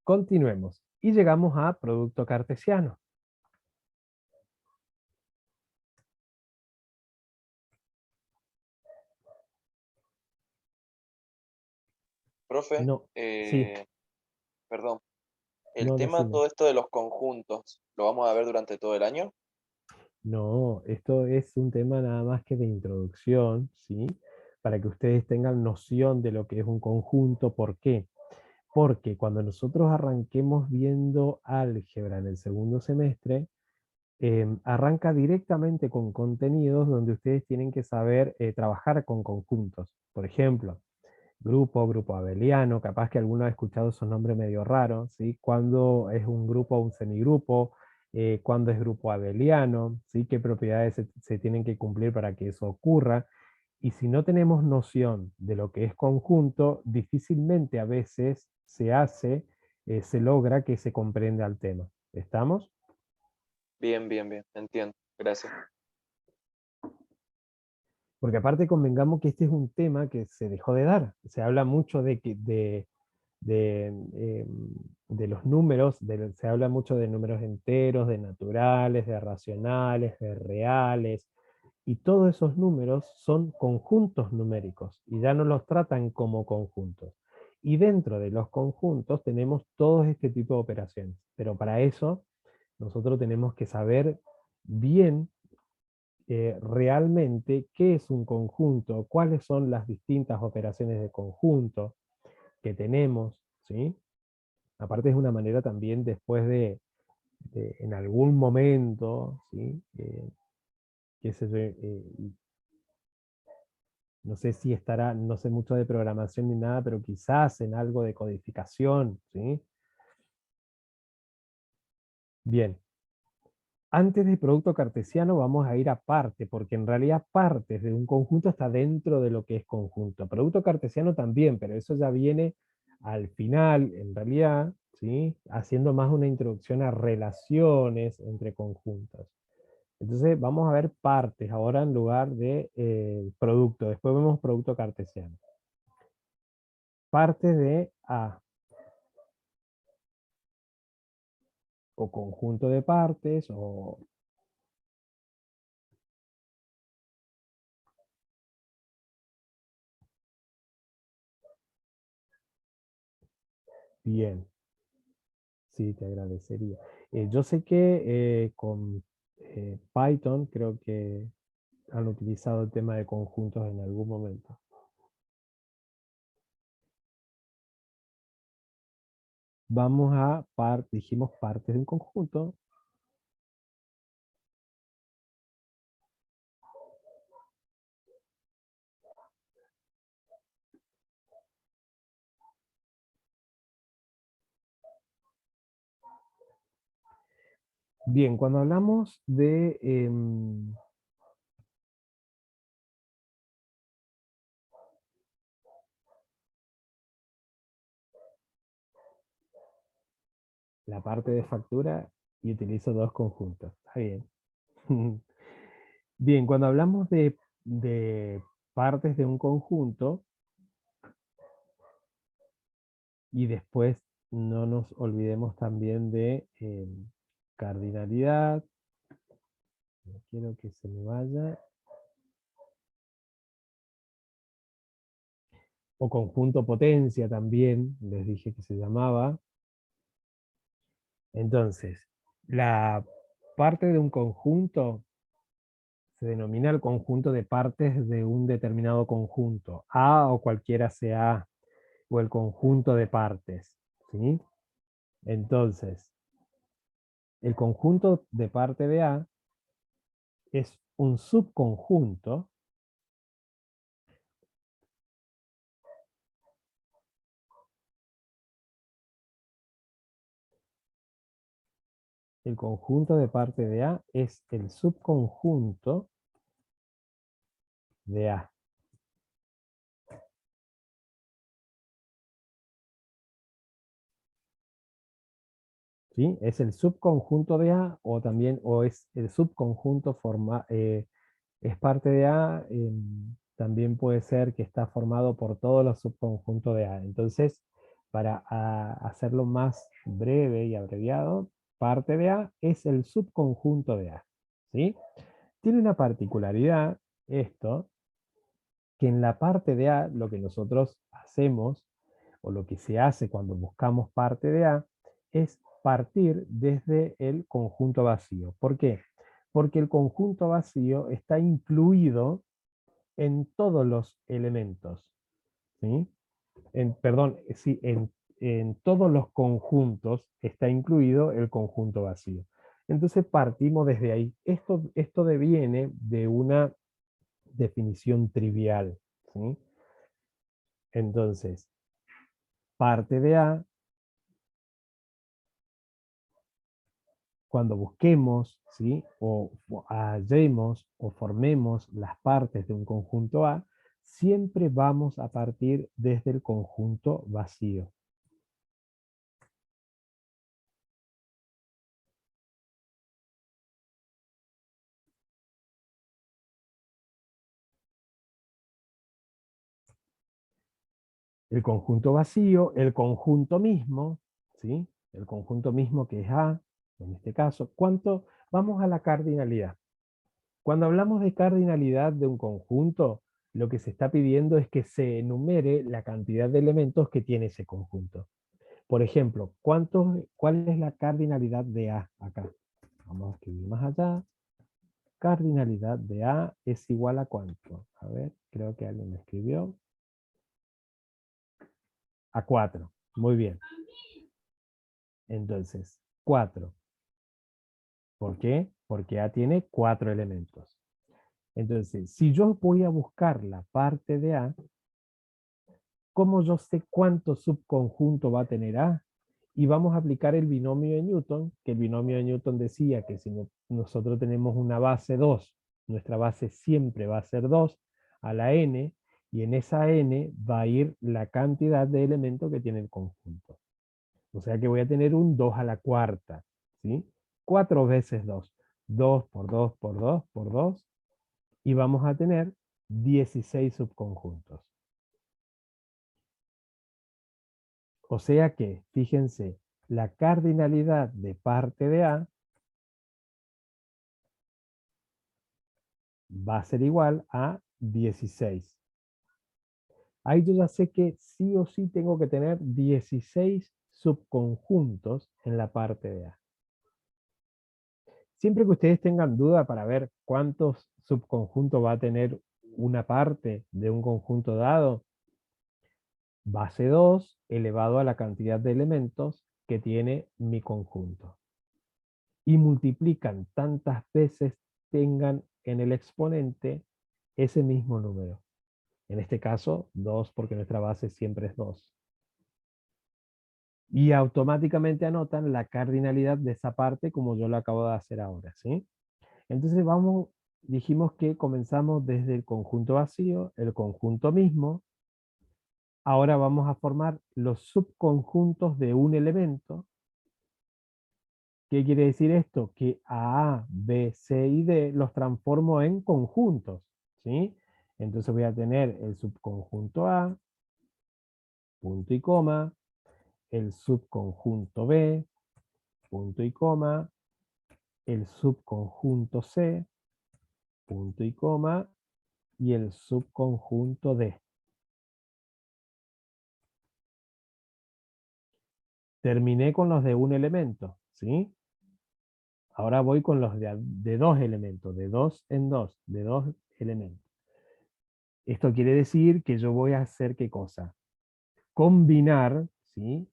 continuemos. Y llegamos a producto cartesiano. Profe, No, sí, perdón. El no, tema, decime. todo esto de los conjuntos, ¿lo vamos a ver durante todo el año? No, esto es un tema nada más que de introducción, ¿sí? Para que ustedes tengan noción de lo que es un conjunto. ¿Por qué? Porque cuando nosotros arranquemos viendo álgebra en el segundo semestre, arranca directamente con contenidos donde ustedes tienen que saber trabajar con conjuntos. Por ejemplo, grupo abeliano, capaz que alguno ha escuchado esos nombres medio raros, ¿sí? Cuando es un grupo o un semigrupo, cuando es grupo abeliano, ¿sí? Qué propiedades se tienen que cumplir para que eso ocurra. Y si no tenemos noción de lo que es conjunto, difícilmente a veces se logra que se comprenda el tema. ¿Estamos? Bien, bien, bien, entiendo. Gracias. Porque aparte convengamos que este es un tema que se dejó de dar. Se habla mucho de, de los números, se habla mucho de números enteros, de naturales, de racionales, de reales, y todos esos números son conjuntos numéricos, y ya no los tratan como conjuntos. Y dentro de los conjuntos tenemos todo este tipo de operaciones, pero para eso nosotros tenemos que saber bien realmente qué es un conjunto, cuáles son las distintas operaciones de conjunto que tenemos, ¿sí? Aparte es una manera también después en algún momento, ¿sí? Qué sé yo, no sé si estará, no sé mucho de programación ni nada, pero quizás en algo de codificación, ¿sí? Bien. Antes del producto cartesiano vamos a ir a parte, porque en realidad partes de un conjunto está dentro de lo que es conjunto. Producto cartesiano también, pero eso ya viene al final, en realidad, ¿sí? Haciendo más una introducción a relaciones entre conjuntos. Entonces vamos a ver partes ahora en lugar de producto. Después vemos producto cartesiano. Parte de A. O conjunto de partes, o... Bien. Sí, te agradecería. Yo sé que con Python creo que han utilizado el tema de conjuntos en algún momento. Vamos a dijimos partes de un conjunto. Bien, cuando hablamos de la parte de factura, y utilizo dos conjuntos. Está bien. Bien, cuando hablamos de partes de un conjunto, y después no nos olvidemos también de cardinalidad. No quiero que se me vaya. O conjunto potencia también, les dije que se llamaba. Entonces, la parte de un conjunto se denomina el conjunto de partes de un determinado conjunto, A o cualquiera sea A, o el conjunto de partes, ¿sí? Entonces, el conjunto de parte de A es un subconjunto el conjunto de parte de A es el subconjunto de A. ¿Sí? Es el subconjunto de A, o también, o es el subconjunto es parte de A, también puede ser que está formado por todos los subconjuntos de A. Entonces, para hacerlo más breve y abreviado, parte de A es el subconjunto de A. ¿Sí? Tiene una particularidad esto, que en la parte de A, lo que nosotros hacemos, o lo que se hace cuando buscamos parte de A, es partir desde el conjunto vacío. ¿Por qué? Porque el conjunto vacío está incluido en todos los elementos. ¿Sí? Perdón, sí, en todos los conjuntos está incluido el conjunto vacío. Entonces partimos desde ahí. Esto deviene de una definición trivial. ¿Sí? Entonces, parte de A, cuando busquemos, ¿sí? o hallemos o formemos las partes de un conjunto A, siempre vamos a partir desde el conjunto vacío. El conjunto vacío, el conjunto mismo, ¿sí? El conjunto mismo que es A, en este caso, ¿cuánto? Vamos a la cardinalidad. Cuando hablamos de cardinalidad de un conjunto, lo que se está pidiendo es que se enumere la cantidad de elementos que tiene ese conjunto. Por ejemplo, ¿cuál es la cardinalidad de A acá? Vamos a escribir más allá. Cardinalidad de A es igual a ¿cuánto? A ver, creo que alguien me escribió. A 4. Muy bien. Entonces, 4. ¿Por qué? Porque A tiene 4 elementos. Entonces, si yo voy a buscar la parte de A, ¿cómo yo sé cuánto subconjunto va a tener A? Y vamos a aplicar el binomio de Newton, que el binomio de Newton decía que si nosotros tenemos una base 2, nuestra base siempre va a ser 2 a la n, y en esa n va a ir la cantidad de elementos que tiene el conjunto. O sea que voy a tener un 2 a la cuarta, ¿sí? 4 veces 2. 2 por 2 por 2 por 2. Y vamos a tener 16 subconjuntos. O sea que, fíjense, la cardinalidad de parte de A va a ser igual a 16. Ahí yo ya sé que sí o sí tengo que tener 16 subconjuntos en la parte de A. Siempre que ustedes tengan duda para ver cuántos subconjuntos va a tener una parte de un conjunto dado, base 2 elevado a la cantidad de elementos que tiene mi conjunto. Y multiplican tantas veces tengan en el exponente ese mismo número. En este caso, 2, porque nuestra base siempre es 2. Y automáticamente anotan la cardinalidad de esa parte como yo lo acabo de hacer ahora, ¿sí? Entonces dijimos que comenzamos desde el conjunto vacío, el conjunto mismo. Ahora vamos a formar los subconjuntos de un elemento. ¿Qué quiere decir esto? Que A, B, C y D los transformo en conjuntos, ¿sí? Entonces voy a tener el subconjunto A, punto y coma, el subconjunto B, punto y coma, el subconjunto C, punto y coma, y el subconjunto D. Terminé con los de un elemento, ¿sí? Ahora voy con los de dos elementos, de dos en dos, de dos elementos. Esto quiere decir que yo voy a hacer ¿qué cosa? Combinar, ¿sí?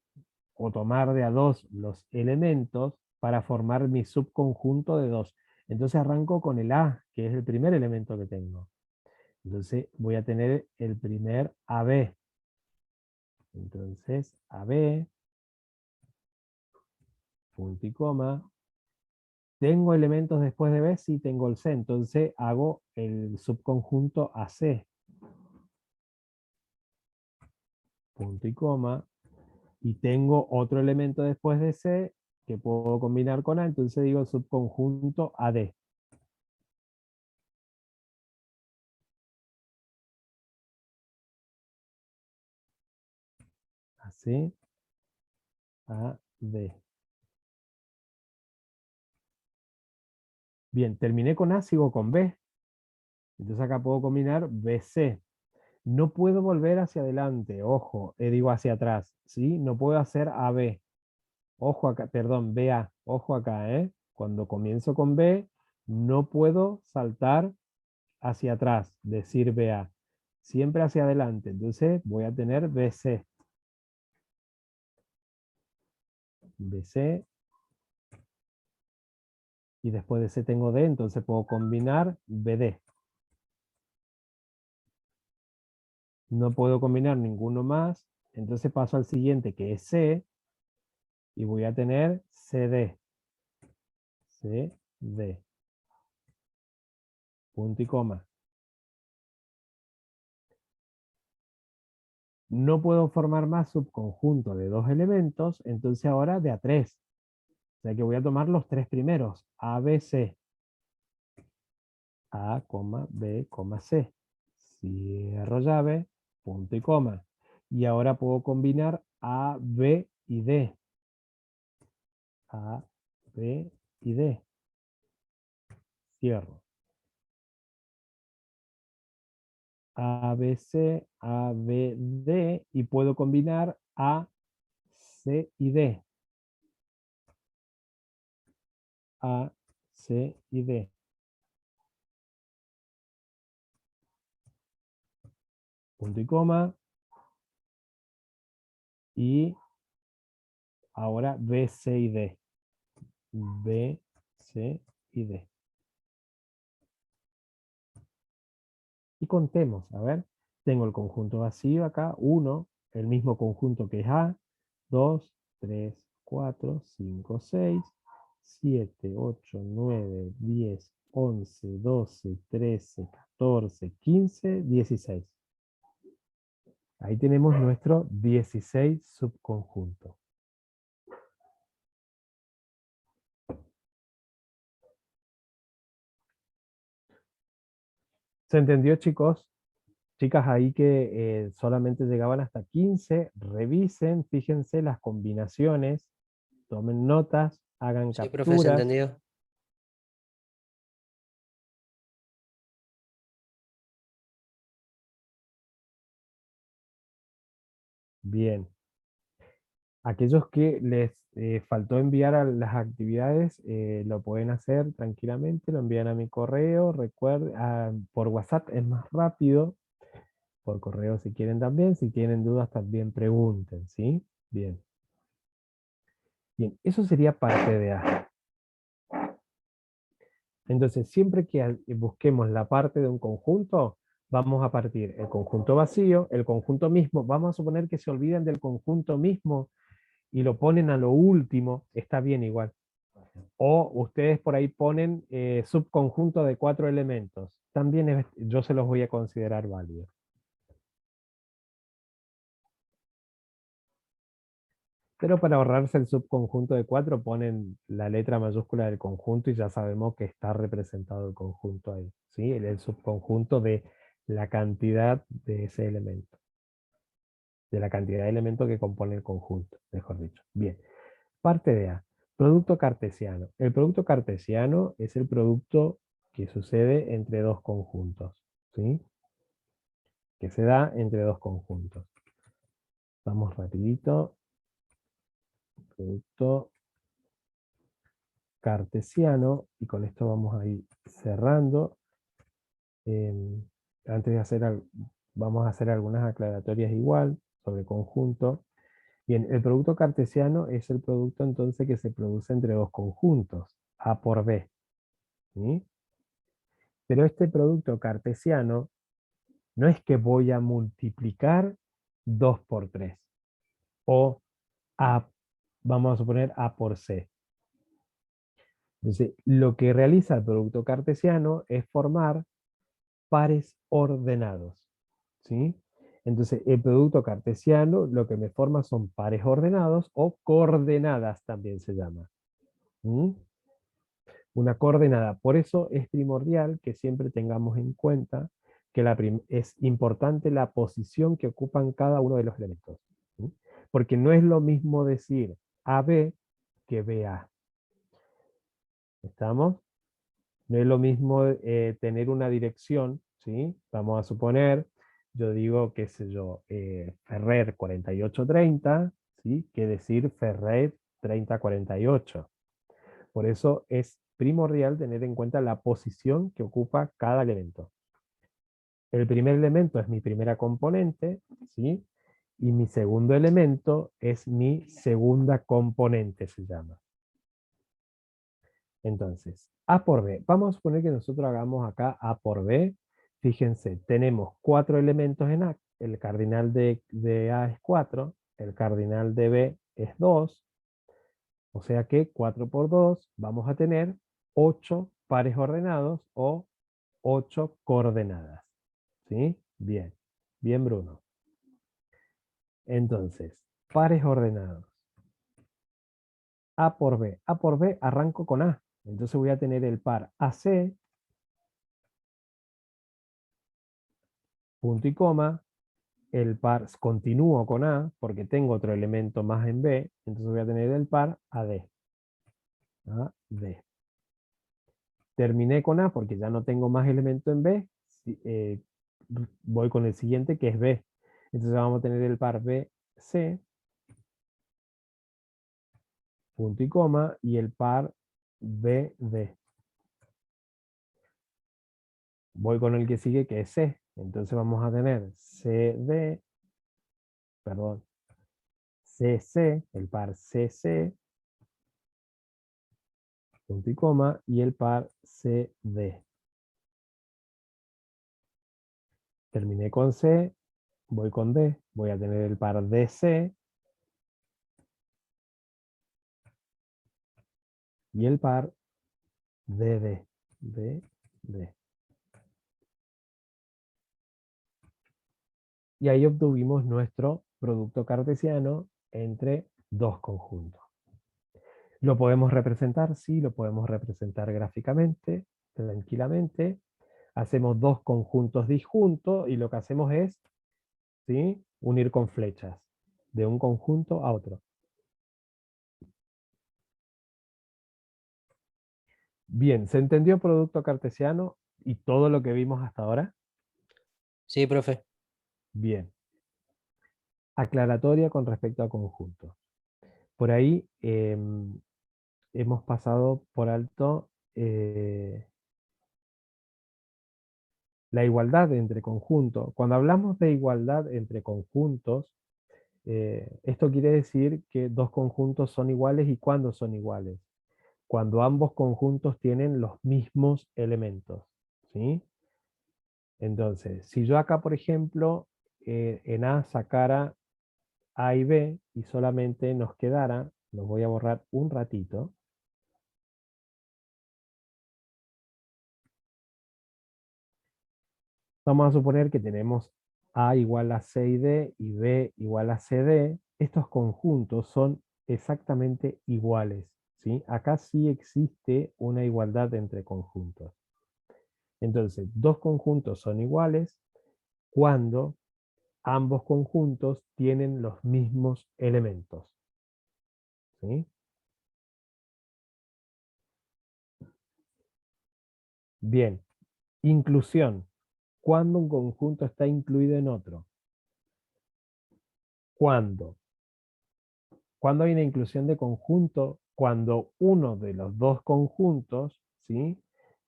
O tomar de a dos los elementos para formar mi subconjunto de dos. Entonces arranco con el A, que es el primer elemento que tengo. Entonces voy a tener el primer AB. Entonces AB, punto y coma. ¿Tengo elementos después de B? Sí, tengo el C. Entonces hago el subconjunto AC. Punto y coma. Y tengo otro elemento después de C que puedo combinar con A. Entonces digo subconjunto AD. AC, AD. Bien, terminé con A, sigo con B. Entonces acá puedo combinar BC. No puedo volver hacia adelante, ojo, digo hacia atrás, ¿sí? No puedo hacer AB. Ojo acá, perdón, BA, ojo acá, ¿eh? Cuando comienzo con B, no puedo saltar hacia atrás, decir BA. Siempre hacia adelante, entonces voy a tener BC. BC. Y después de C tengo D, entonces puedo combinar BD. No puedo combinar ninguno más, entonces paso al siguiente que es C, y voy a tener CD. CD. Punto y coma. No puedo formar más subconjunto de dos elementos, entonces ahora de a tres. O sea que voy a tomar los tres primeros, A, B, C. A, B, C. Cierro llave, punto y coma. Y ahora puedo combinar A, B y D. A, B y D. Cierro. A, B, C, A, B, D. Y puedo combinar A, C y D. A, C y D. Punto y coma. Y ahora B, C y D. B, C y D. Y contemos, a ver. Tengo el conjunto vacío acá, 1, el mismo conjunto que es A, 2, 3, 4, 5, 6, 7, 8, 9, 10, 11, 12, 13, 14, 15, 16. Ahí tenemos nuestro 16 subconjunto. ¿Se entendió, chicos? Chicas ahí que solamente llegaban hasta 15, revisen, fíjense las combinaciones, tomen notas, hagan Sí, profe, se capturas. entendió. Bien. Aquellos que les faltó enviar a las actividades, lo pueden hacer tranquilamente, lo envían a mi correo, recuerden, por WhatsApp es más rápido, por correo si quieren también, si tienen dudas también pregunten, ¿sí? Bien. Bien, eso sería parte de A. Entonces, siempre que busquemos la parte de un conjunto, vamos a partir el conjunto vacío, el conjunto mismo, vamos a suponer que se olviden del conjunto mismo y lo ponen a lo último, está bien igual. O ustedes por ahí ponen subconjunto de 4 elementos, también yo se los voy a considerar válidos. Pero para ahorrarse el subconjunto de 4 ponen la letra mayúscula del conjunto y ya sabemos que está representado el conjunto ahí, ¿sí? El subconjunto de la cantidad de ese elemento. De la cantidad de elementos que compone el conjunto, mejor dicho. Bien. Parte de A. Producto cartesiano. El producto cartesiano es el producto que sucede entre dos conjuntos, ¿sí? Que se da entre dos conjuntos. Vamos rapidito. Producto cartesiano, y con esto vamos a ir cerrando. Antes de hacer, vamos a hacer algunas aclaratorias igual sobre conjunto. Bien, el producto cartesiano es el producto entonces que se produce entre dos conjuntos, A por B. ¿Sí? Pero este producto cartesiano no es que voy a multiplicar 2 por 3, o A, vamos a suponer A por C. Entonces, lo que realiza el producto cartesiano es formar pares ordenados, ¿sí? Entonces, el producto cartesiano lo que me forma son pares ordenados o coordenadas también se llama. ¿Mm? Una coordenada. Por eso es primordial que siempre tengamos en cuenta que es importante la posición que ocupan cada uno de los elementos. ¿Sí? Porque no es lo mismo decir AB que BA. ¿Estamos? No es lo mismo tener una dirección, ¿sí? Vamos a suponer, yo digo, qué sé yo, Ferrer 4830, ¿sí? Que decir Ferrer 3048. Por eso es primordial tener en cuenta la posición que ocupa cada elemento. El primer elemento es mi primera componente, ¿sí? Y mi segundo elemento es mi segunda componente, se llama. Entonces, A por B. Vamos a suponer que nosotros hagamos acá A por B. Fíjense, tenemos 4 elementos en A. El cardinal de A es 4, el cardinal de B es 2, o sea que 4 por 2 vamos a tener 8 pares ordenados o 8 coordenadas. ¿Sí? Bien. Bien, Bruno. Entonces, pares ordenados. A por B. A por B arranco con A. Entonces voy a tener el par AC, punto y coma, el par continúo con A, porque tengo otro elemento más en B, entonces voy a tener el par AD. AD. Terminé con A porque ya no tengo más elemento en B, voy con el siguiente que es B. Entonces vamos a tener el par BC, punto y coma, y el par BD. Voy con el que sigue que es C. Entonces vamos a tener CD, perdón, CC, el par CC, punto y coma, y el par CD. Terminé con C, voy con D, voy a tener el par DC, y el par DD. DD. Y ahí obtuvimos nuestro producto cartesiano entre dos conjuntos. ¿Lo podemos representar? Sí, lo podemos representar gráficamente, tranquilamente. hacemos dos conjuntos disjuntos y lo que hacemos es, ¿sí?, unir con flechas de un conjunto a otro. Bien, ¿se entendió producto cartesiano y todo lo que vimos hasta ahora? Sí, profe. Bien. Aclaratoria con respecto a conjuntos. Por ahí hemos pasado por alto la igualdad entre conjuntos. Cuando hablamos de igualdad entre conjuntos, esto quiere decir que dos conjuntos son iguales. ¿Y cuándo son iguales? Cuando ambos conjuntos tienen los mismos elementos, ¿sí? Entonces, si yo acá, por ejemplo, en A sacara A y B y solamente nos quedara, los voy a borrar un ratito. Vamos a suponer que tenemos A igual a C y D y B igual a CD. Estos conjuntos son exactamente iguales, ¿sí? Acá sí existe una igualdad entre conjuntos. Entonces, dos conjuntos son iguales cuando ambos conjuntos tienen los mismos elementos, ¿sí? Bien, inclusión. ¿Cuándo un conjunto está incluido en otro? ¿Cuándo? ¿Cuándo hay una inclusión de conjunto? Cuando uno de los dos conjuntos, ¿sí?,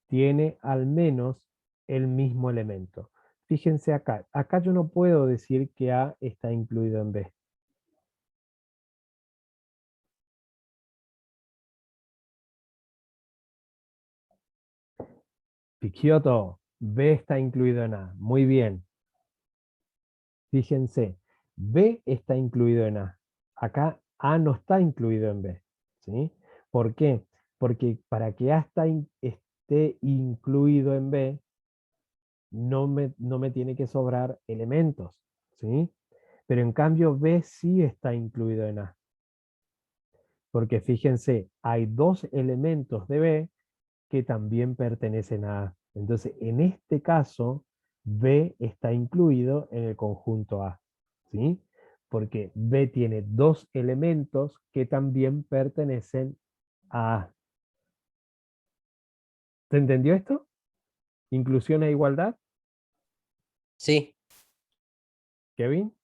tiene al menos el mismo elemento. Fíjense acá. Acá yo no puedo decir que A está incluido en B. Picciotto, B está incluido en A. Muy bien. Fíjense, B está incluido en A. Acá A no está incluido en B, ¿sí? ¿Por qué? Porque para que A esté incluido en B, no me tiene que sobrar elementos, ¿sí? Pero en cambio B sí está incluido en A. Porque fíjense, hay dos elementos de B que también pertenecen a A. Entonces, en este caso, B está incluido en el conjunto A, ¿sí? Porque B tiene dos elementos que también pertenecen a A. ¿Se entendió esto? ¿Inclusión e igualdad? Sí. Kevin,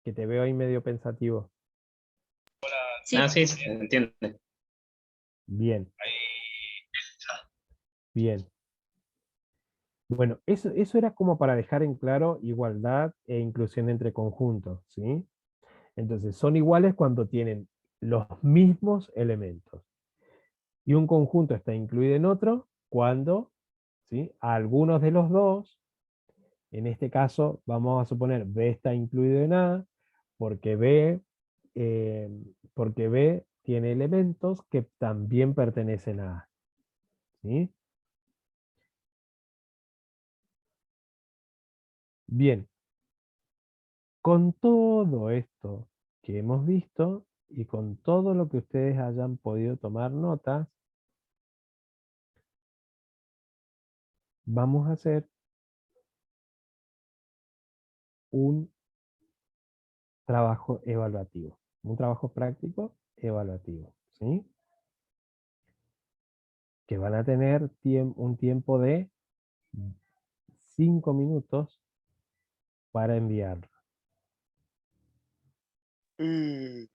que te veo ahí medio pensativo. Sí, Ah, sí, se entiende. Bien. Bien. Bueno, eso era como para dejar en claro igualdad e inclusión entre conjuntos, ¿sí? Entonces, son iguales cuando tienen los mismos elementos. Y un conjunto está incluido en otro cuando, ¿sí?, algunos de los dos, en este caso vamos a suponer B está incluido en A, porque B tiene elementos que también pertenecen a A, ¿sí? Bien, con todo esto que hemos visto y con todo lo que ustedes hayan podido tomar notas, vamos a hacer un trabajo evaluativo, un trabajo práctico evaluativo, ¿sí? Que van a tener un tiempo de 5 minutos para enviarlo. ¿Qué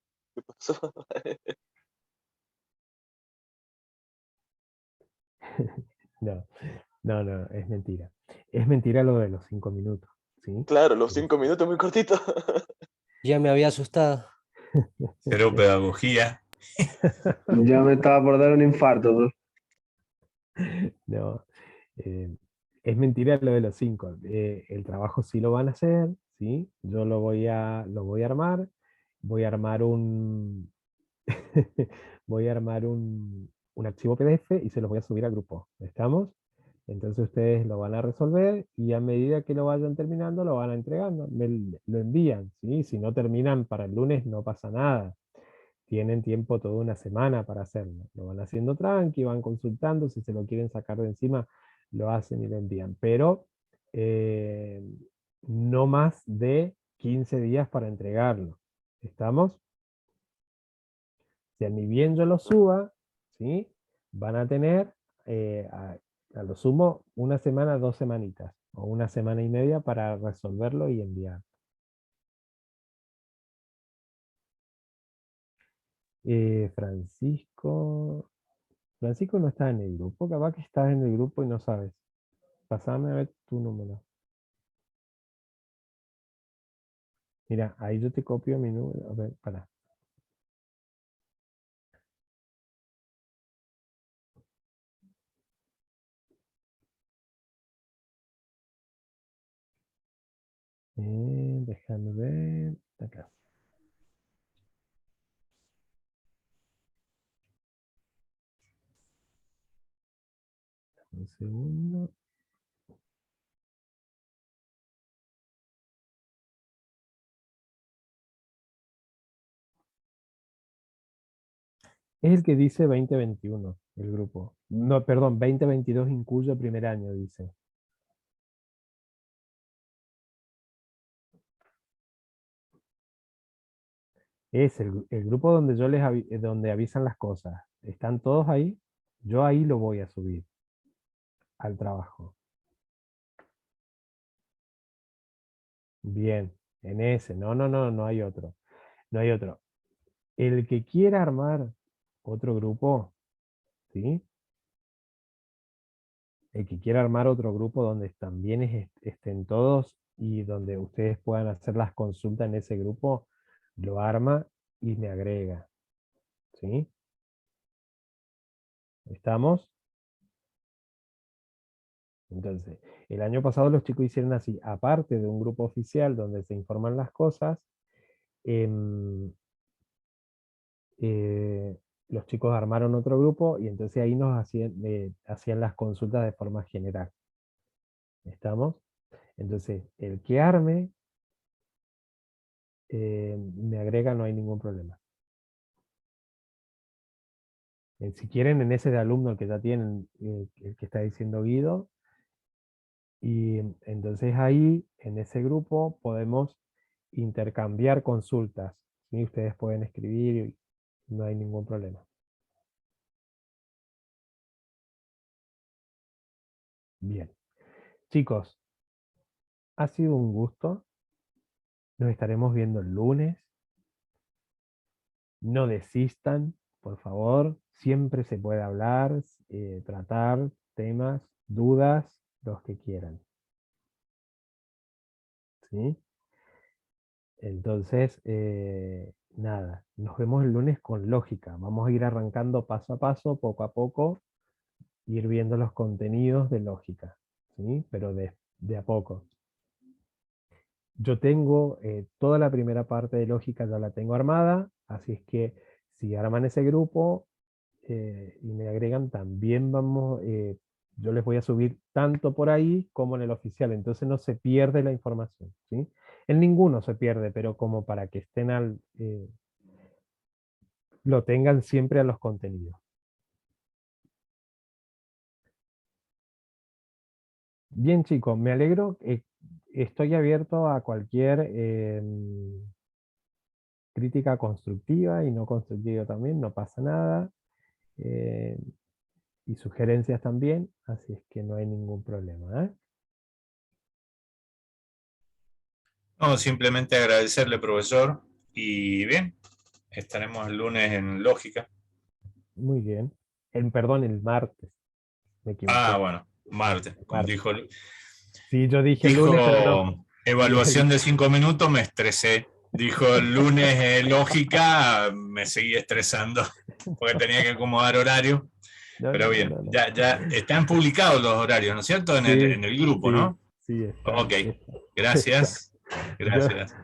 pasó? No, no, es mentira. Es mentira lo de los 5 minutos, ¿sí? Claro, los 5 minutos muy cortitos. Ya me había asustado. Cero pedagogía. Ya me estaba por dar un infarto, bro. No, es mentira lo de los 5. El trabajo sí lo van a hacer, ¿sí? Yo lo voy a armar. Voy a armar un voy a armar un archivo PDF y se los voy a subir al grupo. ¿Estamos? Entonces ustedes lo van a resolver y a medida que lo vayan terminando lo van a entregando. Lo envían, ¿sí? Si no terminan para el lunes no pasa nada. tienen tiempo toda una semana para hacerlo. Lo van haciendo tranqui, van consultando, si se lo quieren sacar de encima, lo hacen y lo envían. Pero no más de 15 días para entregarlo. ¿Estamos? Si ni bien yo lo suba, ¿sí? Van a tener a lo sumo una semana, 2 semanitas, o una semana y media para resolverlo y enviar. Francisco no está en el grupo, capaz que estás en el grupo y no sabes. Pasame a ver tu número. Mira, ahí yo te copio mi número. A ver, para. Déjame ver. Acá. Un segundo. Es el que dice 2021, el grupo. No, perdón, 2022 incluye primer año, dice. Es el grupo donde yo donde avisan las cosas. ¿Están todos ahí? Yo ahí lo voy a subir al trabajo. Bien, en ese. No hay otro. No hay otro. El que quiera armar otro grupo, ¿sí? El que quiera armar otro grupo donde también estén todos y donde ustedes puedan hacer las consultas en ese grupo, lo arma y me agrega. ¿Sí? ¿Estamos? Entonces, el año pasado los chicos hicieron así, aparte de un grupo oficial donde se informan las cosas, los chicos armaron otro grupo y entonces ahí nos hacían las consultas de forma general. ¿Estamos? Entonces, el que arme, me agrega, no hay ningún problema. Si quieren, en ese de alumno el que ya tienen, el que está diciendo Guido, y entonces ahí, en ese grupo, podemos intercambiar consultas. ¿Sí? Ustedes pueden escribir y no hay ningún problema. Bien. Chicos, ha sido un gusto. Nos estaremos viendo el lunes. No desistan, por favor. Siempre se puede hablar, tratar temas, dudas, los que quieran. ¿Sí? Entonces, nada, nos vemos el lunes con lógica. Vamos a ir arrancando paso a paso, poco a poco, ir viendo los contenidos de lógica, ¿sí? Pero de a poco. Yo tengo toda la primera parte de lógica, ya la tengo armada, así es que si arman ese grupo y me agregan, también vamos, yo les voy a subir tanto por ahí como en el oficial, entonces no se pierde la información, ¿sí? En ninguno se pierde, pero como para que estén lo tengan siempre a los contenidos. Bien chicos, me alegro, estoy abierto a cualquier crítica constructiva y no constructiva también, no pasa nada, y sugerencias también, así es que no hay ningún problema. No, simplemente agradecerle, profesor, y bien, estaremos el lunes en lógica. Muy bien. Perdón, el martes, me equivoqué. Ah, bueno, martes, como dijo. Sí, yo dije el lunes, pero no. Evaluación de 5 minutos, me estresé. Dijo el lunes lógica, me seguí estresando, porque tenía que acomodar horario. Pero bien, ya están publicados los horarios, ¿no es cierto? En el grupo, sí, ¿no? Sí, está. Ok, gracias. Gracias.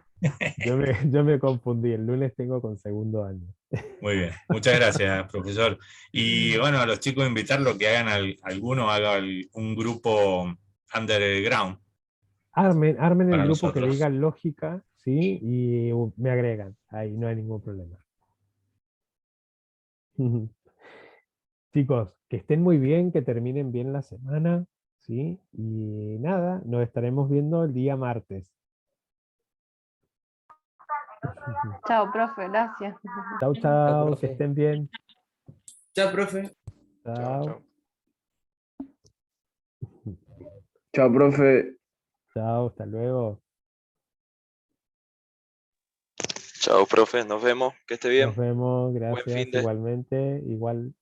Yo me confundí, el lunes tengo con segundo año. Muy bien, muchas gracias, profesor. Y bueno, a los chicos invitarlos que hagan alguno haga un grupo underground. Armen el para grupo que nosotros. diga lógica, ¿sí? Y me agregan, ahí no hay ningún problema. Chicos, que estén muy bien, que terminen bien la semana, ¿sí? Y nada, nos estaremos viendo el día martes. Chao, profe, gracias. Chau, Chao, chau, que profe. estén bien. Chao, profe. Chao, Chao. chao. Chao, profe. Chao, hasta luego. Chao, profe, nos vemos, que esté bien. Nos vemos, Buen fin gracias, de. igualmente, igual.